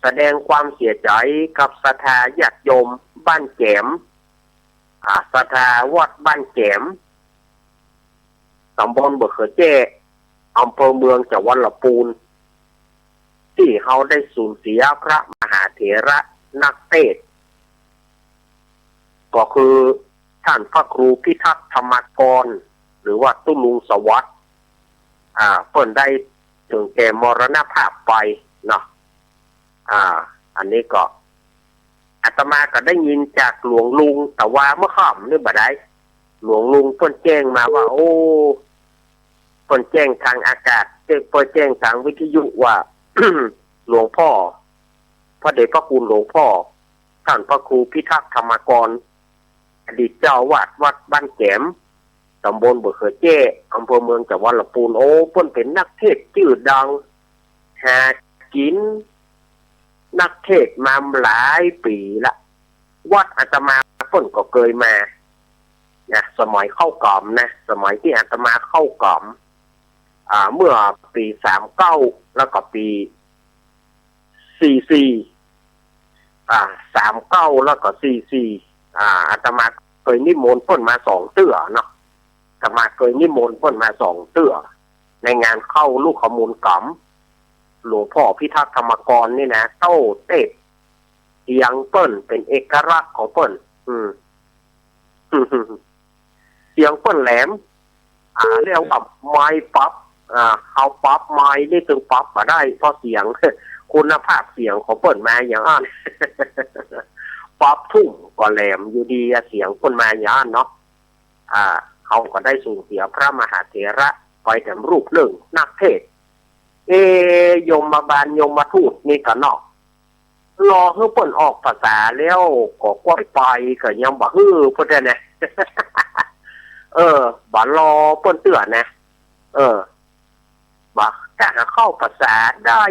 แสดงความเสียใจกับศรัทธาญาติโยมบ้านแจมศรัทธาวัดบ้านแจมตำบลบะเขือแจ้อำเภอเมืองจังหวัดลำพูนที่เขาได้สูญเสียพระมหาเถระนักเทศน์ก็คือท่านพระครูพิทักษ์ธรรมกรหรือว่าตุ้ลุงสวัสดิ์เพิ่นได้ถึงแก่มรณภาพไปเนาะอันนี้ก็อาตมาก็ได้ยินจากหลวงลุงแต่ว่าเมื่อค่ำนี่บ่ได้หลวงลุงเพิ่นแจ้งมาว่าเพิ่นแจ้งทางอากาศเพิ่นแจ้งทางวิทยุว่า หลวงพ่อพระเดชพระคุณหลวงพ่อท่านพระครูพิทักษ์ธรรมกรอดีตเจ้าวาดวัดบ้านแก้มตำบลบะเขือแจ้อำเภอเมืองจังหวัดลำพูนเพิ่นเป็นนักเทศน์ชื่อดังหากินนักเทศน์มาหลายปีละวัดอาตมาเพิ่นก็เคยมาสมัยเข้ากล่อมนะสมัยที่อาตมาเข้ากล่อมเมื่อปี39แล้วก็ปี44 39แล้วก็44อาตมาเคยนิมนต์เพิ่นมา2เตื้อเนาะอาตมาเคยนิมนต์เพิ่นมา2เตื้อในงานเข้าลูกขมูลกล่อมหลวงพ่อพิทักษ์ธรรมกรนี่นะโต้เตะเสียงเปิ้นเป็นเอกลักษณ์ของเปิ้นเสียงเปิ้นแหลมเรียกว่าไม้ปั๊บเขาปั๊บไม้นี่ถึงปั๊บมาได้เพราะเสียงคุณภาพเสียงของเปิ้นมาอย่างนั้น ปั๊บทุ่งก็แหลมอยู่ดีเสียงเปิ้นมาอย่างนั้นเนาะเขาก็ได้สูญเสียพระมหาเถระไปแต่รูปหนึ่งนักเทศยมบาลยมทูตนี่ก็เนาะรอให้เปิ้นออกภาษาแล้วก็กว้างไปก็ยังบ่ฮื้อเพิ่นน่ะ บ่รอเปิ้นเตือนนะบ่ถ้าเข้าภาษาได้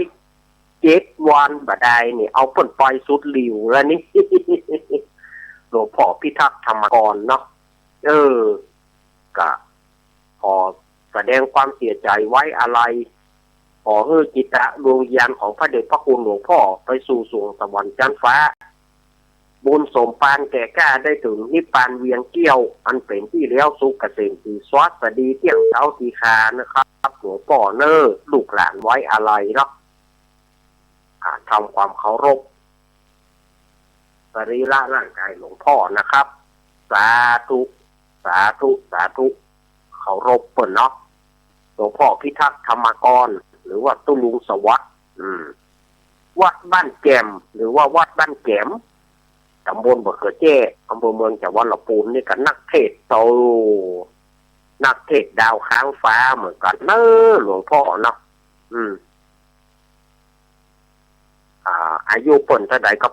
7 วันบ่ได้นี่เอาเปิ้นไปสุดหลิวแล้วนี่ หลวงพ่อพิทักษ์ธรรมกรเนาะก็ขอแสดงความเสียใจไว้อะไรขอให้จิตดวงวิญญาณของพระเดชพระคุณหลวงพ่อไปสู่สวงสวรรค์ชั้นฟ้าบุญสมปานแก่กล้าได้ถึงนิพพานเวียงเกี้ยวอันเป็นที่แล้วสุขเกษมสีสวัสดีเที่ยงเช้าทีคานะครับหลวงพ่อลูกหลานไว้อะไรเนาะทำความเคารพสรีระร่างกายหลวงพ่อนะครับสาธุเคารพเปิ้นเนาะหลวงพ่อพิทักษ์ธรรมกรหรือว่าตุ้ลุงสวัสดิ์วัดบ้านแก้มหรือว่าวัดบ้านแก้มตำบลบะเขือแจ้อำเภอเมืองจังหวัดลำพูนนี่ก็นักเทศโตนักเทศดาวค้างฟ้าเหมือนกันหลวงพ่อเนาะอายุเปิ้นเท่าใดก็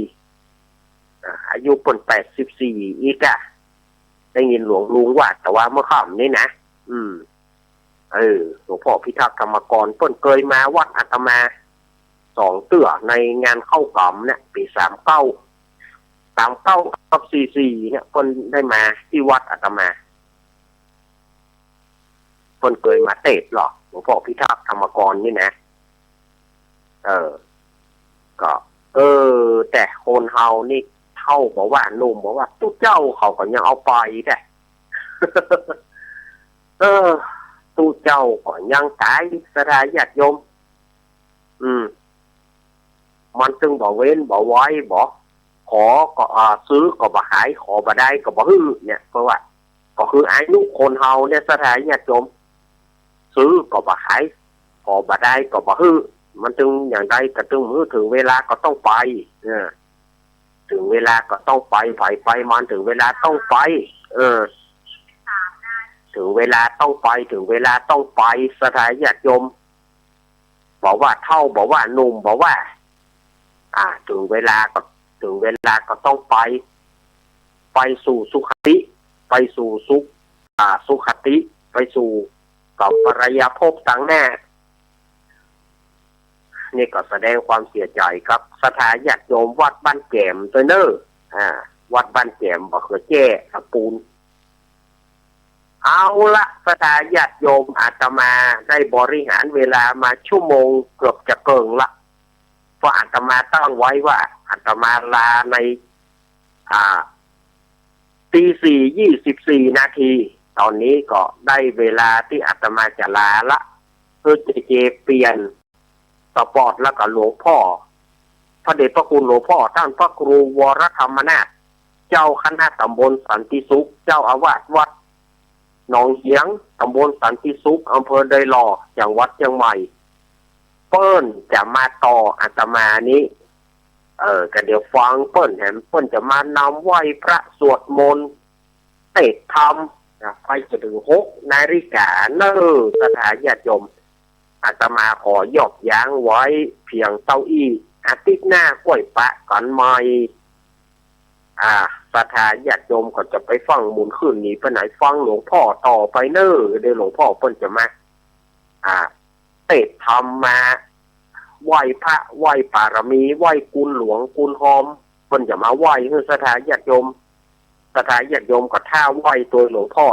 84อายุเปิ้น84อีกได้ยินหลวงลุงว่าแต่ว่าเมื่อค่ำนี้นะ หลวงพ่อพิทักษ์ธรรมกรเพิ่นเคยมาวัดอาตมา2 เตื้อในงานเข้ากล่ำเนี่ยปี39กับ44เนี่ยเพิ่นได้มาที่วัดอาตมาเพิ่นเคยมาเทศน์หรอหลวงพ่อพิทักษ์ธรรมกรนี่นะก็แต่คนเฮานี่เท่าบอกว่าหนุ่มบอกว่าตุ๊เจ้าเขาก็ยังเอาไปได้ ตู้เจ้าก็ยังตายสถานญาติโยมมันจึงบอกเว้นบอกไว้บอกขอก็ซื้อก็บ่หายขอบ่ได้ก็บ่ฮื้อเนี่ยเพราะว่าก็คืออายุคนเฮาเนี่ยสถานญาติโยมซื้อก็บ่หายขอบ่ได้ก็บ่ฮื้อมันจึงอย่างใดก็จึงมือถึงเวลาก็ต้องไปถึงเวลาก็ต้องไปมันถึงเวลาต้องไปถึงเวลาต้องไปถึงเวลาต้องไปสถานญาติโยมบอกว่าเท่าบอกว่าหนุ่มบอกว่าถึงเวลาก็ต้องไปสู่สุขติไปสู่สุขติไปสู่กับปรายภพต่างแน่นี่ก็แสดงความเสียใจครับสถานญาติโยมวัดบ้านแก่มตัวเนอวัดบ้านแก่มบ่เคยแก้ตะปูนเอาละสถานญาติโยมอาตมาได้บริหารเวลามาชั่วโมงเกือบจะเกินละเพราะอาตมาตั้งไว้ว่าอาตมาลาใน4:24 นาทีตอนนี้ก็ได้เวลาที่อาตมาจะลาละเพื่อจะเปลี่ยนสปอร์ตแล้วก็หลวงพ่อพระเดชพระคุณหลวงพ่อท่านพระครูวรธรรมนาถเจ้าคณะตำบลสันติสุขเจ้าอาวาสวัดหนองเหียงตำบลสันติสุขอำเภอไดหล่อจังหวัดเชียงใหม่เปิ้นจะมาต่ออาตมานี้ก็เดี๋ยวฟังเปิ้นจะมานำไหว้พระสวดมนต์เทศธรรมไปจนถึง6 นาฬิกาสถานญาติโยมอาตมาขอยกย้างไว้เพียงเต้าอี้อาทิตย์หน้ากล้วยปะกันใหม่สถานญาติโยมก็จะไปฟังมูลขึ้นนี้ไปไหนฟังหลวงพ่อต่อไปเดี๋ยวหลวงพ่อเพิ่นจะมาเทศธรรมมาไหว้พระไหว้ปารมีไหว้กุลหลวงกุลหอมเพิ่นจะมาไหว้ให้สถานญาติโยมก็ท่าไหว้ตัวหลวงพ่อ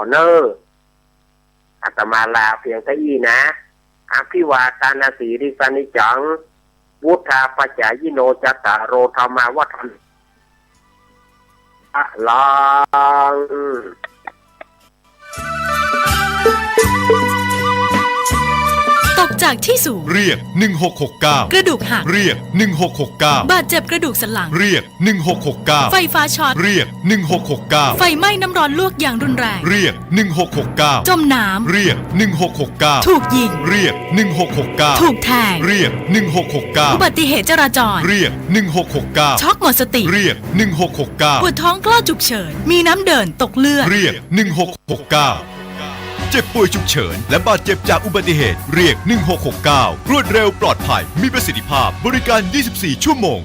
อาตมาลาเพียงเท่านี้นะอภิวาทานาสีริสานิจังวุฒาปัจจายโนจัตตารโรธรรมาวัฏันลัง ตกจากที่สูงเรียก1669กระดูกหักเรียก1669บาดเจ็บกระดูกสันหลังเรียก1669ไฟฟ้าช็อตเรียก1669ไฟไหม้น้ำร้อนลวกอย่างรุนแรงเรียก1669จมน้ำเรียก1669ถูกยิงเรียก1669ถูกแทงเรียก1669อุบัติเหตุจราจรเรียก1669ช็อกหมดสติเรียก1669ปวดท้องกล้าฉุกเฉินมีน้ำเดินตกเลือดเรียก1669เจ็บป่วยฉุกเฉินและบาดเจ็บจากอุบัติเหตุเรียก1669รวดเร็วปลอดภัยมีประสิทธิภาพบริการ24 ชั่วโมง